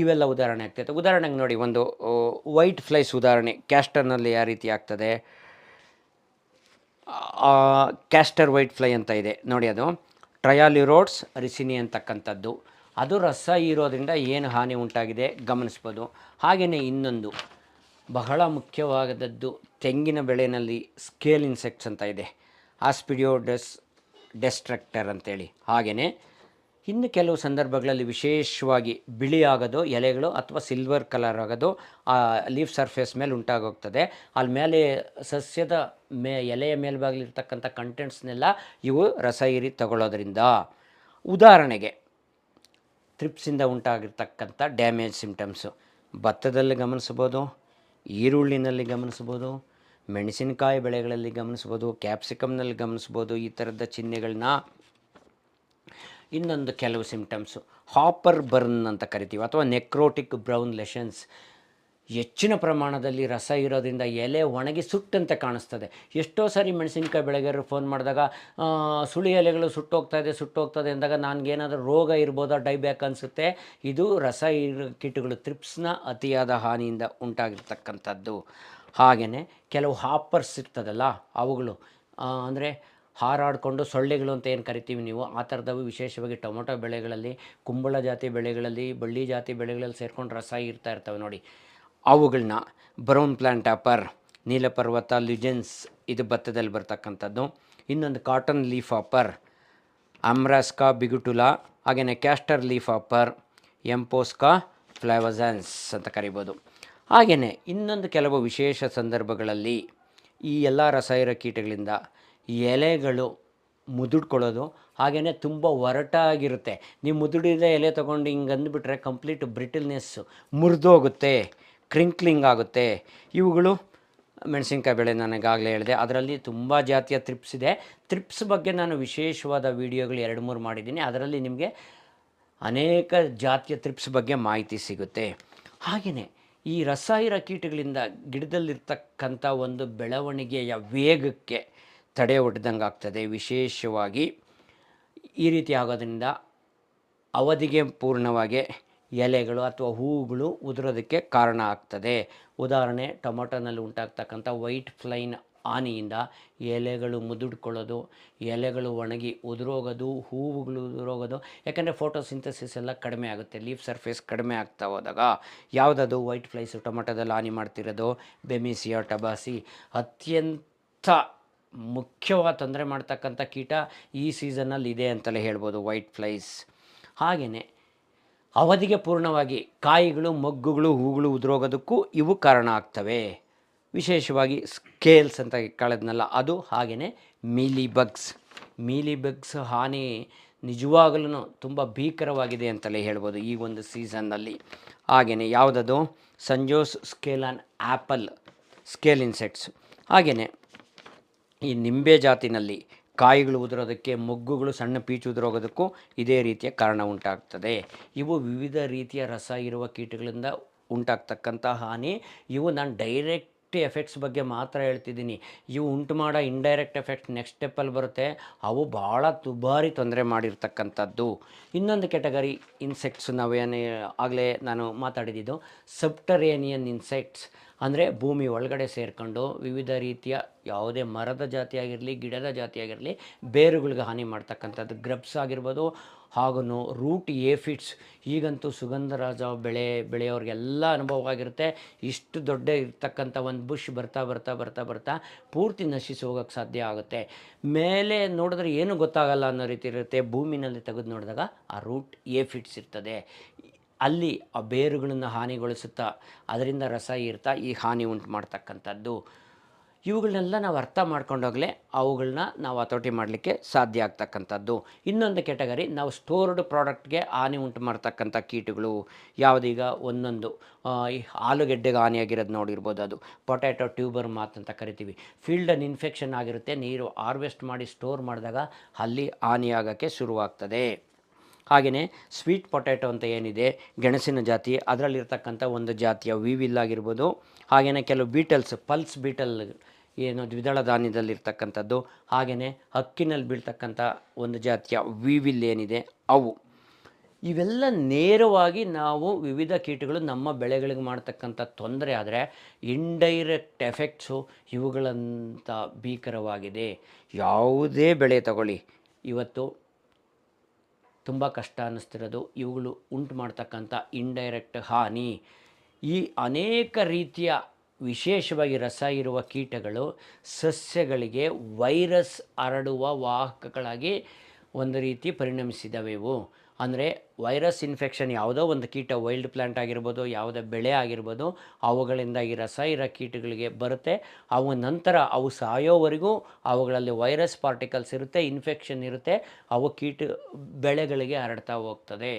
ಇವೆಲ್ಲ ಉದಾಹರಣೆ ಆಗ್ತೈತೆ. ಉದಾಹರಣೆಗೆ ನೋಡಿ, ಒಂದು ವೈಟ್ ಫ್ಲೈಸ್ ಉದಾಹರಣೆ ಕ್ಯಾಸ್ಟರ್ನಲ್ಲಿ ಯಾವ ರೀತಿ ಆಗ್ತದೆ. ಕ್ಯಾಸ್ಟರ್ ವೈಟ್ ಫ್ಲೈ ಅಂತ ಇದೆ ನೋಡಿ, ಅದು ಟ್ರಯಾಲ್ಯುರೋಡ್ಸ್ ರಿಸಿನಿ ಅಂತಕ್ಕಂಥದ್ದು. ಅದು ರಸ ಇರೋದ್ರಿಂದ ಏನು ಹಾನಿ ಉಂಟಾಗಿದೆ ಗಮನಿಸ್ಬೋದು. ಹಾಗೆಯೇ ಇನ್ನೊಂದು ಬಹಳ ಮುಖ್ಯವಾದದ್ದು ತೆಂಗಿನ ಬೆಳೆಯಲ್ಲಿ ಸ್ಕೇಲ್ ಇನ್ಸೆಕ್ಟ್ಸ್ ಅಂತ ಇದೆ, ಆಸ್ಪಿಡಿಯೋಡಸ್ ಡೆಸ್ಟ್ರಕ್ಟರ್ ಅಂತೇಳಿ. ಹಾಗೆಯೇ ಇನ್ನು ಕೆಲವು ಸಂದರ್ಭಗಳಲ್ಲಿ ವಿಶೇಷವಾಗಿ ಬಿಳಿ ಆಗೋದು ಎಲೆಗಳು ಅಥವಾ ಸಿಲ್ವರ್ ಕಲರ್ ಆಗೋದು ಆ ಲೀಫ್ ಸರ್ಫೇಸ್ ಮೇಲೆ ಉಂಟಾಗೋಗ್ತದೆ. ಅಲ್ಲಿ ಮೇಲೆ ಸಸ್ಯದ ಎಲೆಯ ಮೇಲ್ಭಾಗಲಿರ್ತಕ್ಕಂಥ ಕಂಟೆಂಟ್ಸ್ನೆಲ್ಲ ಇವು ರಸ ಹೀರಿ ತಗೊಳ್ಳೋದ್ರಿಂದ. ಉದಾಹರಣೆಗೆ ಥ್ರಿಪ್ಸಿಂದ ಉಂಟಾಗಿರ್ತಕ್ಕಂಥ ಡ್ಯಾಮೇಜ್ ಸಿಂಪ್ಟಮ್ಸು ಭತ್ತದಲ್ಲಿ ಗಮನಿಸ್ಬೋದು, ಈರುಳ್ಳಿನಲ್ಲಿ ಗಮನಿಸ್ಬೋದು, ಮೆಣಸಿನಕಾಯಿ ಬೆಳೆಗಳಲ್ಲಿ ಗಮನಿಸ್ಬೋದು, ಕ್ಯಾಪ್ಸಿಕಮ್ನಲ್ಲಿ ಗಮನಿಸ್ಬೋದು ಈ ಥರದ ಚಿಹ್ನೆಗಳನ್ನ. ಇನ್ನೊಂದು ಕೆಲವು ಸಿಂಪ್ಟಮ್ಸು ಹಾಪರ್ ಬರ್ನ್ ಅಂತ ಕರಿತೀವಿ, ಅಥವಾ ನೆಕ್ರೋಟಿಕ್ ಬ್ರೌನ್ ಲೆಷನ್ಸ್. ಹೆಚ್ಚಿನ ಪ್ರಮಾಣದಲ್ಲಿ ರಸ ಇರೋದ್ರಿಂದ ಎಲೆ ಒಣಗಿ ಸುಟ್ಟಂತೆ ಕಾಣಿಸ್ತದೆ. ಎಷ್ಟೋ ಸಾರಿ ಮೆಣಸಿನ್ಕಾಯಿ ಬೆಳೆಗಾರರು ಫೋನ್ ಮಾಡಿದಾಗ ಸುಳಿ ಎಲೆಗಳು ಸುಟ್ಟೋಗ್ತದೆ ಅಂದಾಗ ನನಗೇನಾದರೂ ರೋಗ ಇರ್ಬೋದಾ, ಡೈಬ್ಯಾಕ್ ಅನಿಸುತ್ತೆ. ಇದು ರಸ ಕೀಟಗಳು ಥ್ರಿಪ್ಸ್ನ ಅತಿಯಾದ ಹಾನಿಯಿಂದ ಉಂಟಾಗಿರ್ತಕ್ಕಂಥದ್ದು. ಹಾಗೆಯೇ ಕೆಲವು ಹಾಪರ್ಸ್ ಇರ್ತದಲ್ಲ ಅವುಗಳು, ಅಂದರೆ ಹಾರಾಡಿಕೊಂಡು ಸೊಳ್ಳೆಗಳು ಅಂತ ಏನು ಕರಿತೀವಿ ನೀವು, ಆ ಥರದವು ವಿಶೇಷವಾಗಿ ಟೊಮೊಟೊ ಬೆಳೆಗಳಲ್ಲಿ, ಕುಂಬಳ ಜಾತಿ ಬೆಳೆಗಳಲ್ಲಿ, ಬಳ್ಳಿ ಜಾತಿ ಬೆಳೆಗಳಲ್ಲಿ ಸೇರ್ಕೊಂಡು ರಸ ಇರ್ತವೆ ನೋಡಿ, ಅವುಗಳನ್ನ. ಬ್ರೌನ್ ಪ್ಲಾಂಟ್ ಆಪರ್, ನೀಲಪರ್ವತ ಲ್ಯುಜೆನ್ಸ್ ಇದು ಭತ್ತದಲ್ಲಿ ಬರ್ತಕ್ಕಂಥದ್ದು. ಇನ್ನೊಂದು ಕಾಟನ್ ಲೀಫ್ ಆಪರ್, ಅಮ್ರಾಸ್ಕಾ ಬಿಗುಟುಲಾ, ಹಾಗೆಯೇ ಕ್ಯಾಸ್ಟರ್ ಲೀಫ್ ಆಪರ್, ಎಂಪೋಸ್ಕಾ ಫ್ಲಾವಜಾನ್ಸ್ ಅಂತ ಕರಿಬೋದು. ಹಾಗೆಯೇ ಇನ್ನೊಂದು ಕೆಲವು ವಿಶೇಷ ಸಂದರ್ಭಗಳಲ್ಲಿ ಈ ಎಲ್ಲ ರಸಾಯನ ಕೀಟಗಳಿಂದ ಎಲೆಗಳು ಮುದುಡ್ಕೊಳ್ಳೋದು, ಹಾಗೆಯೇ ತುಂಬ ಒರಟಾಗಿರುತ್ತೆ. ನೀವು ಮುದುಡಿದ ಎಲೆ ತೊಗೊಂಡು ಹಿಂಗೆ ಅಂದುಬಿಟ್ರೆ ಕಂಪ್ಲೀಟ್ ಬ್ರಿಟಲ್ನೆಸ್ಸು ಮುರಿದೋಗುತ್ತೆ, ಕ್ರಿಂಕ್ಲಿಂಗ್ ಆಗುತ್ತೆ. ಇವುಗಳು ಮೆಣಸಿನ್ಕಾಯಿ ಬೆಳೆ ನನಗಾಗಲೇ ಹೇಳಿದೆ. ಅದರಲ್ಲಿ ತುಂಬ ಜಾತಿಯ ಥ್ರಿಪ್ಸ್ ಇದೆ. ಥ್ರಿಪ್ಸ್ ಬಗ್ಗೆ ನಾನು ವಿಶೇಷವಾದ ವೀಡಿಯೋಗಳು 2-3 ಮಾಡಿದ್ದೀನಿ. ಅದರಲ್ಲಿ ನಿಮಗೆ ಅನೇಕ ಜಾತಿಯ ಥ್ರಿಪ್ಸ್ ಬಗ್ಗೆ ಮಾಹಿತಿ ಸಿಗುತ್ತೆ. ಹಾಗೆಯೇ ಈ ರಸಾಯನ ಕೀಟಗಳಿಂದ ಗಿಡದಲ್ಲಿರ್ತಕ್ಕಂಥ ಒಂದು ಬೆಳವಣಿಗೆಯ ವೇಗಕ್ಕೆ ತಡೆ ಒಡ್ದಂಗೆ ಆಗ್ತದೆ. ವಿಶೇಷವಾಗಿ ಈ ರೀತಿ ಆಗೋದ್ರಿಂದ ಅವಧಿಗೆ ಪೂರ್ಣವಾಗಿ ಎಲೆಗಳು ಅಥವಾ ಹೂವುಗಳು ಉದುರೋದಕ್ಕೆ ಕಾರಣ ಆಗ್ತದೆ. ಉದಾಹರಣೆ, ಟೊಮೊಟೊನಲ್ಲಿ ಉಂಟಾಗ್ತಕ್ಕಂಥ ವೈಟ್ ಫ್ಲೈನ್ ಹಾನಿಯಿಂದ ಎಲೆಗಳು ಮುದುಡ್ಕೊಳ್ಳೋದು, ಎಲೆಗಳು ಒಣಗಿ ಉದುರೋಗೋದು, ಹೂವುಗಳು ಉದುರೋಗೋದು. ಯಾಕಂದರೆ ಫೋಟೋಸಿಂಥಸಿಸ್ ಎಲ್ಲ ಕಡಿಮೆ ಆಗುತ್ತೆ, ಲೀಫ್ ಸರ್ಫೇಸ್ ಕಡಿಮೆ ಆಗ್ತಾ ಹೋದಾಗ. ಯಾವುದದು ವೈಟ್ ಫ್ಲೈಸು ಟೊಮೊಟೊದಲ್ಲಿ ಹಾನಿ ಮಾಡ್ತಿರೋದು ಬೆಮಿಸಿಯಾ ಟಬಾಸಿ. ಅತ್ಯಂತ ಮುಖ್ಯವಾಗಿ ತೊಂದರೆ ಮಾಡ್ತಕ್ಕಂಥ ಕೀಟ ಈ ಸೀಸನ್ನಲ್ಲಿ ಇದೆ ಅಂತಲೇ ಹೇಳ್ಬೋದು, ವೈಟ್ ಫ್ಲೈಸ್. ಹಾಗೆಯೇ ಅವಧಿಗೆ ಪೂರ್ಣವಾಗಿ ಕಾಯಿಗಳು, ಮೊಗ್ಗುಗಳು, ಹೂಗಳು ಉದುರೋಗೋದಕ್ಕೂ ಇವು ಕಾರಣ ಆಗ್ತವೆ. ವಿಶೇಷವಾಗಿ ಸ್ಕೇಲ್ಸ್ ಅಂತ ಕಳೆದ್ನಲ್ಲ ಅದು, ಹಾಗೆಯೇ ಮೀಲಿಬಗ್ಸ್ ಹಾನಿ ನಿಜವಾಗಲೂ ತುಂಬ ಭೀಕರವಾಗಿದೆ ಅಂತಲೇ ಹೇಳ್ಬೋದು ಈ ಒಂದು ಸೀಸನ್ನಲ್ಲಿ. ಹಾಗೆಯೇ ಯಾವುದದು ಸಂಜೋಸ್ ಸ್ಕೇಲಾನ್ ಆ್ಯಪಲ್ ಸ್ಕೇಲ್ ಇನ್ಸೆಕ್ಟ್ಸ್. ಹಾಗೆಯೇ ಈ ನಿಂಬೆ ಜಾತಿನಲ್ಲಿ ಕಾಯಿಗಳು ಉದುರೋದಕ್ಕೆ, ಮೊಗ್ಗುಗಳು ಸಣ್ಣ ಪೀಚು ಉದುರೋಗೋದಕ್ಕೂ ಇದೇ ರೀತಿಯ ಕಾರಣ ಉಂಟಾಗ್ತದೆ. ಇವು ವಿವಿಧ ರೀತಿಯ ರಸ ಇರುವ ಕೀಟಗಳಿಂದ ಉಂಟಾಗ್ತಕ್ಕಂಥ ಹಾನಿ. ಇವು ನಾನು ಡೈರೆಕ್ಟ್ ಎಫೆಕ್ಟ್ಸ್ ಬಗ್ಗೆ ಮಾತ್ರ ಹೇಳ್ತಿದ್ದೀನಿ. ಇವು ಉಂಟು ಮಾಡೋ ಇಂಡೈರೆಕ್ಟ್ ಎಫೆಕ್ಟ್ ನೆಕ್ಸ್ಟ್ ಸ್ಟೆಪ್ಪಲ್ಲಿ ಬರುತ್ತೆ. ಅವು ಭಾಳ ದುಬಾರಿ ತೊಂದರೆ ಮಾಡಿರ್ತಕ್ಕಂಥದ್ದು. ಇನ್ನೊಂದು ಕೆಟಗರಿ ಇನ್ಸೆಕ್ಟ್ಸ್ ನಾವೇನೇ ಆಗಲೇ ನಾನು ಮಾತಾಡಿದ್ದು ಸಬ್ಟರೇನಿಯನ್ ಇನ್ಸೆಕ್ಟ್ಸ್. ಅಂದರೆ ಭೂಮಿ ಒಳಗಡೆ ಸೇರಿಕೊಂಡು ವಿವಿಧ ರೀತಿಯ ಯಾವುದೇ ಮರದ ಜಾತಿಯಾಗಿರಲಿ, ಗಿಡದ ಜಾತಿಯಾಗಿರಲಿ, ಬೇರುಗಳಿಗೆ ಹಾನಿ ಮಾಡ್ತಕ್ಕಂಥದ್ದು. ಗ್ರಬ್ಸ್ ಆಗಿರ್ಬೋದು, ಹಾಗೂ ರೂಟ್ ಏಫಿಡ್ಸ್. ಈಗಂತೂ ಸುಗಂಧರಾಜ ಬೆಳೆಯೋರಿಗೆಲ್ಲ ಅನುಭವ ಆಗಿರುತ್ತೆ. ಇಷ್ಟು ದೊಡ್ಡ ಇರ್ತಕ್ಕಂಥ ಒಂದು ಬುಷ್ ಬರ್ತಾ ಪೂರ್ತಿ ನಶಿಸಿ ಹೋಗೋಕ್ಕೆ ಸಾಧ್ಯ ಆಗುತ್ತೆ. ಮೇಲೆ ನೋಡಿದ್ರೆ ಏನು ಗೊತ್ತಾಗಲ್ಲ ಅನ್ನೋ ರೀತಿ ಇರುತ್ತೆ. ಭೂಮಿನಲ್ಲಿ ತೆಗೆದು ನೋಡಿದಾಗ ಆ ರೂಟ್ ಏಫಿಡ್ಸ್ ಇರ್ತದೆ. ಅಲ್ಲಿ ಆ ಬೇರುಗಳನ್ನು ಹಾನಿಗೊಳಿಸುತ್ತಾ ಅದರಿಂದ ರಸ ಇರ್ತಾ ಈ ಹಾನಿ ಉಂಟು ಮಾಡ್ತಕ್ಕಂಥದ್ದು. ಇವುಗಳನ್ನೆಲ್ಲ ನಾವು ಅರ್ಥ ಮಾಡ್ಕೊಂಡೋಗಲೇ ಅವುಗಳನ್ನ ನಾವು ಹತೋಟಿ ಮಾಡಲಿಕ್ಕೆ ಸಾಧ್ಯ ಆಗ್ತಕ್ಕಂಥದ್ದು. ಇನ್ನೊಂದು ಕೆಟಗರಿ ನಾವು ಸ್ಟೋರ್ಡ್ ಪ್ರಾಡಕ್ಟ್ಗೆ ಹಾನಿ ಉಂಟು ಮಾಡ್ತಕ್ಕಂಥ ಕೀಟಗಳು. ಯಾವುದೀಗ ಒಂದೊಂದು ಈ ಆಲೂಗೆಡ್ಡೆಗೆ ಹಾನಿಯಾಗಿರೋದು ನೋಡಿರ್ಬೋದು, ಅದು ಪೊಟ್ಯಾಟೊ ಟ್ಯೂಬರ್ ಮಾತ್ ಅಂತ ಕರಿತೀವಿ. ಫೀಲ್ಡಲ್ಲಿ ಇನ್ಫೆಕ್ಷನ್ ಆಗಿರುತ್ತೆ, ನೀರು ಹಾರ್ವೆಸ್ಟ್ ಮಾಡಿ ಸ್ಟೋರ್ ಮಾಡಿದಾಗ ಅಲ್ಲಿ ಹಾನಿಯಾಗೋಕ್ಕೆ ಶುರುವಾಗ್ತದೆ. ಹಾಗೆಯೇ ಸ್ವೀಟ್ ಪೊಟ್ಯಾಟೊ ಅಂತ ಏನಿದೆ, ಗೆಣಸಿನ ಜಾತಿ, ಅದರಲ್ಲಿರ್ತಕ್ಕಂಥ ಒಂದು ಜಾತಿಯ ವಿವಿಲ್ ಆಗಿರ್ಬೋದು. ಹಾಗೆಯೇ ಕೆಲವು ಬೀಟಲ್ಸ್, ಪಲ್ಸ್ ಬೀಟಲ್ ಏನು ದ್ವಿದಳ ಧಾನ್ಯದಲ್ಲಿರ್ತಕ್ಕಂಥದ್ದು, ಹಾಗೆಯೇ ಹಕ್ಕಿನಲ್ಲಿ ಬೀಳ್ತಕ್ಕಂಥ ಒಂದು ಜಾತಿಯ ವಿವಿಲ್ ಏನಿದೆ ಅವು. ಇವೆಲ್ಲ ನೇರವಾಗಿ ನಾವು ವಿವಿಧ ಕೀಟಗಳು ನಮ್ಮ ಬೆಳೆಗಳಿಗೆ ಮಾಡ್ತಕ್ಕಂಥ ತೊಂದರೆ ಆದರೆ ಇಂಡೈರೆಕ್ಟ್ ಎಫೆಕ್ಟ್ಸು ಇವುಗಳಂತ ಭೀಕರವಾಗಿದೆ. ಯಾವುದೇ ಬೆಳೆ ತಗೊಳ್ಳಿ, ಇವತ್ತು ತುಂಬ ಕಷ್ಟ ಅನ್ನಿಸ್ತಿರೋದು ಇವುಗಳು ಉಂಟು ಮಾಡ್ತಕ್ಕಂಥ ಇಂಡೈರೆಕ್ಟ್ ಹಾನಿ. ಈ ಅನೇಕ ರೀತಿಯ ವಿಶೇಷವಾಗಿ ರಸ ಇರುವ ಕೀಟಗಳು ಸಸ್ಯಗಳಿಗೆ ವೈರಸ್ ಹರಡುವ ವಾಹಕಗಳಾಗಿ ಒಂದು ರೀತಿ ಪರಿಣಮಿಸಿದವೆ ಇವು. ಅಂದರೆ ವೈರಸ್ ಇನ್ಫೆಕ್ಷನ್ ಯಾವುದೋ ಒಂದು ಕೀಟ, ವೈಲ್ಡ್ ಪ್ಲ್ಯಾಂಟ್ ಆಗಿರ್ಬೋದು, ಯಾವುದೇ ಬೆಳೆ ಆಗಿರ್ಬೋದು, ಅವುಗಳಿಂದ ಈ ರಸ ಇರೋ ಕೀಟಗಳಿಗೆ ಬರುತ್ತೆ. ಅವು ನಂತರ ಅವು ಸಾಯೋವರೆಗೂ ಅವುಗಳಲ್ಲಿ ವೈರಸ್ ಪಾರ್ಟಿಕಲ್ಸ್ ಇರುತ್ತೆ, ಇನ್ಫೆಕ್ಷನ್ ಇರುತ್ತೆ, ಅವು ಬೆಳೆಗಳಿಗೆ ಹರಡ್ತಾ ಹೋಗ್ತದೆ.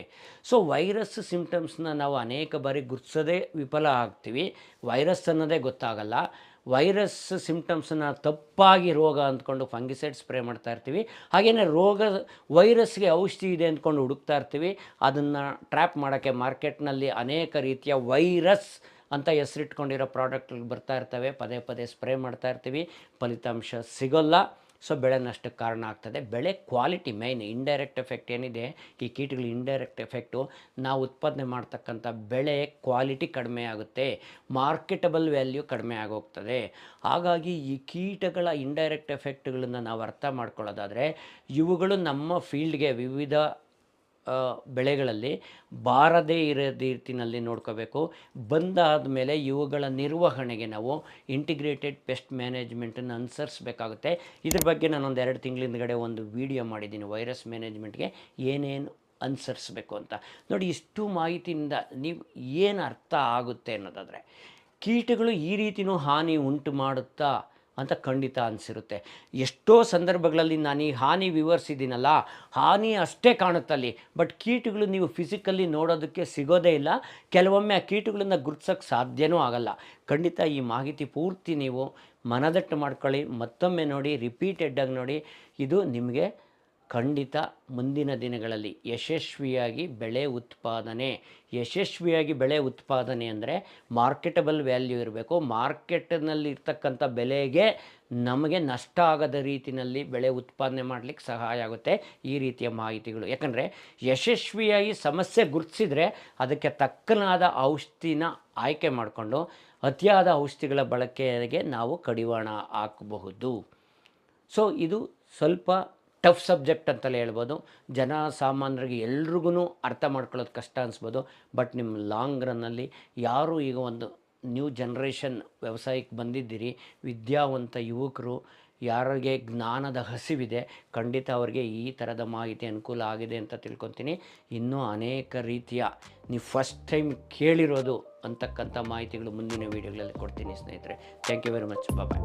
ಸೊ ವೈರಸ್ ಸಿಂಪ್ಟಮ್ಸ್ನ ನಾವು ಅನೇಕ ಬಾರಿ ಗುರುತಿಸೋದೇ ವಿಫಲ ಆಗ್ತೀವಿ. ವೈರಸ್ ಅನ್ನೋದೇ ಗೊತ್ತಾಗಲ್ಲ. ವೈರಸ್ ಸಿಂಪ್ಟಮ್ಸನ್ನ ತಪ್ಪಾಗಿ ರೋಗ ಅಂದ್ಕೊಂಡು ಫಂಗಿಸೈಡ್ ಸ್ಪ್ರೇ ಮಾಡ್ತಾ ಇರ್ತೀವಿ. ಹಾಗೆಯೇ ವೈರಸ್ಗೆ ಔಷಧಿ ಇದೆ ಅಂದ್ಕೊಂಡು ಹುಡುಕ್ತಾ ಇರ್ತೀವಿ. ಅದನ್ನು ಟ್ರ್ಯಾಪ್ ಮಾಡೋಕ್ಕೆ ಮಾರ್ಕೆಟ್ನಲ್ಲಿ ಅನೇಕ ರೀತಿಯ ವೈರಸ್ ಅಂತ ಹೆಸರಿಟ್ಕೊಂಡಿರೋ ಪ್ರಾಡಕ್ಟ್ಗಳು ಬರ್ತಾ ಇರ್ತವೆ. ಪದೇ ಸ್ಪ್ರೇ ಮಾಡ್ತಾ ಇರ್ತೀವಿ, ಫಲಿತಾಂಶ ಸಿಗೋಲ್ಲ. ಸೊ ಬೆಳೆ ನಷ್ಟಕ್ಕೆ ಕಾರಣ ಆಗ್ತದೆ. ಬೆಳೆ ಕ್ವಾಲಿಟಿ ಮೇಯ್ನ್. ಇಂಡೈರೆಕ್ಟ್ ಎಫೆಕ್ಟ್ ಏನಿದೆ, ಈ ಕೀಟಗಳ ಇಂಡೈರೆಕ್ಟ್ ಎಫೆಕ್ಟು, ನಾವು ಉತ್ಪಾದನೆ ಮಾಡ್ತಕ್ಕಂಥ ಬೆಳೆ ಕ್ವಾಲಿಟಿ ಕಡಿಮೆ ಆಗುತ್ತೆ, ಮಾರ್ಕೆಟಬಲ್ ವ್ಯಾಲ್ಯೂ ಕಡಿಮೆ ಆಗೋಗ್ತದೆ. ಹಾಗಾಗಿ ಈ ಕೀಟಗಳ ಇಂಡೈರೆಕ್ಟ್ ಎಫೆಕ್ಟ್ಗಳನ್ನು ನಾವು ಅರ್ಥ ಮಾಡ್ಕೊಳ್ಳೋದಾದರೆ, ಇವುಗಳು ನಮ್ಮ ಫೀಲ್ಡ್ಗೆ ವಿವಿಧ ಬೆಳೆಗಳಲ್ಲಿ ಬಾರದೇ ಇರೋ ರೀತಿಯಲ್ಲಿ ನೋಡ್ಕೋಬೇಕು. ಬಂದಾದ ಮೇಲೆ ಇವುಗಳ ನಿರ್ವಹಣೆಗೆ ನಾವು ಇಂಟಿಗ್ರೇಟೆಡ್ ಪೆಸ್ಟ್ ಮ್ಯಾನೇಜ್ಮೆಂಟನ್ನು ಅನುಸರಿಸಬೇಕಾಗುತ್ತೆ. ಇದ್ರ ಬಗ್ಗೆ ನಾನು 2 ತಿಂಗಳಿಂದಗಡೆ ಒಂದು ವಿಡಿಯೋ ಮಾಡಿದ್ದೀನಿ, ವೈರಸ್ ಮ್ಯಾನೇಜ್ಮೆಂಟ್ಗೆ ಏನೇನು ಅನುಸರಿಸಬೇಕು ಅಂತ. ನೋಡಿ, ಇಷ್ಟು ಮಾಹಿತಿಯಿಂದ ನೀವು ಏನು ಅರ್ಥ ಆಗುತ್ತೆ ಅನ್ನೋದಾದರೆ, ಕೀಟಗಳು ಈ ರೀತಿಯೂ ಹಾನಿ ಉಂಟು ಮಾಡುತ್ತಾ ಅಂತ ಖಂಡಿತ ಅನಿಸಿರುತ್ತೆ. ಎಷ್ಟೋ ಸಂದರ್ಭಗಳಲ್ಲಿ ನಾನು ಈ ಹಾನಿ ವಿವರಿಸಿದ್ದೀನಲ್ಲ, ಹಾನಿ ಅಷ್ಟೇ ಕಾಣುತ್ತಲ್ಲಿ, ಬಟ್ ಕೀಟಗಳು ನೀವು ಫಿಸಿಕಲಿ ನೋಡೋದಕ್ಕೆ ಸಿಗೋದೇ ಇಲ್ಲ. ಕೆಲವೊಮ್ಮೆ ಆ ಕೀಟಗಳನ್ನು ಗುರುತಿಸೋಕ್ಕೆ ಸಾಧ್ಯವೂ ಆಗಲ್ಲ. ಖಂಡಿತ ಈ ಮಾಹಿತಿ ಪೂರ್ತಿ ನೀವು ಮನದಟ್ಟು ಮಾಡ್ಕೊಳ್ಳಿ, ಮತ್ತೊಮ್ಮೆ ನೋಡಿ, ರಿಪೀಟೆಡ್ಡಾಗಿ ನೋಡಿ. ಇದು ನಿಮಗೆ ಖಂಡಿತ ಮುಂದಿನ ದಿನಗಳಲ್ಲಿ ಯಶಸ್ವಿಯಾಗಿ ಬೆಳೆ ಉತ್ಪಾದನೆ ಅಂದರೆ ಮಾರ್ಕೆಟಬಲ್ ವ್ಯಾಲ್ಯೂ ಇರಬೇಕು. ಮಾರ್ಕೆಟ್ನಲ್ಲಿ ಇರ್ತಕ್ಕಂಥ ಬೆಲೆಗೆ ನಮಗೆ ನಷ್ಟ ಆಗದ ರೀತಿಯಲ್ಲಿ ಬೆಳೆ ಉತ್ಪಾದನೆ ಮಾಡಲಿಕ್ಕೆ ಸಹಾಯ ಆಗುತ್ತೆ ಈ ರೀತಿಯ ಮಾಹಿತಿಗಳು. ಯಾಕಂದರೆ ಯಶಸ್ವಿಯಾಗಿ ಸಮಸ್ಯೆ ಗುರುತಿಸಿದ್ರೆ ಅದಕ್ಕೆ ತಕ್ಕನಾದ ಔಷಧಿನ ಆಯ್ಕೆ ಮಾಡಿಕೊಂಡು ಅತಿಯಾದ ಔಷಧಿಗಳ ಬಳಕೆಗೆ ನಾವು ಕಡಿವಾಣ ಹಾಕಬಹುದು. ಸೊ ಇದು ಸ್ವಲ್ಪ ಟಫ್ ಸಬ್ಜೆಕ್ಟ್ ಅಂತಲೇ ಹೇಳ್ಬೋದು. ಸಾಮಾನ್ಯರಿಗೆ ಎಲ್ರಿಗೂ ಅರ್ಥ ಮಾಡ್ಕೊಳ್ಳೋದು ಕಷ್ಟ ಅನಿಸ್ಬೋದು. ಬಟ್ ನಿಮ್ಮ ಲಾಂಗ್ ರನ್ನಲ್ಲಿ ಯಾರು ಈಗ ಒಂದು ನ್ಯೂ ಜನ್ರೇಷನ್ ವ್ಯವಸಾಯಕ್ಕೆ ಬಂದಿದ್ದೀರಿ, ವಿದ್ಯಾವಂತ ಯುವಕರು, ಯಾರಿಗೆ ಜ್ಞಾನದ ಹಸಿವಿದೆ, ಖಂಡಿತ ಅವರಿಗೆ ಈ ಥರದ ಮಾಹಿತಿ ಅನುಕೂಲ ಆಗಿದೆ ಅಂತ ತಿಳ್ಕೊತೀನಿ. ಇನ್ನೂ ಅನೇಕ ರೀತಿಯ ನೀವು ಫಸ್ಟ್ ಟೈಮ್ ಕೇಳಿರೋದು ಅಂತಕ್ಕಂಥ ಮಾಹಿತಿಗಳು ಮುಂದಿನ ವೀಡಿಯೋಗಳಲ್ಲಿ ಕೊಡ್ತೀನಿ ಸ್ನೇಹಿತರೆ. Thank you very much. Bye.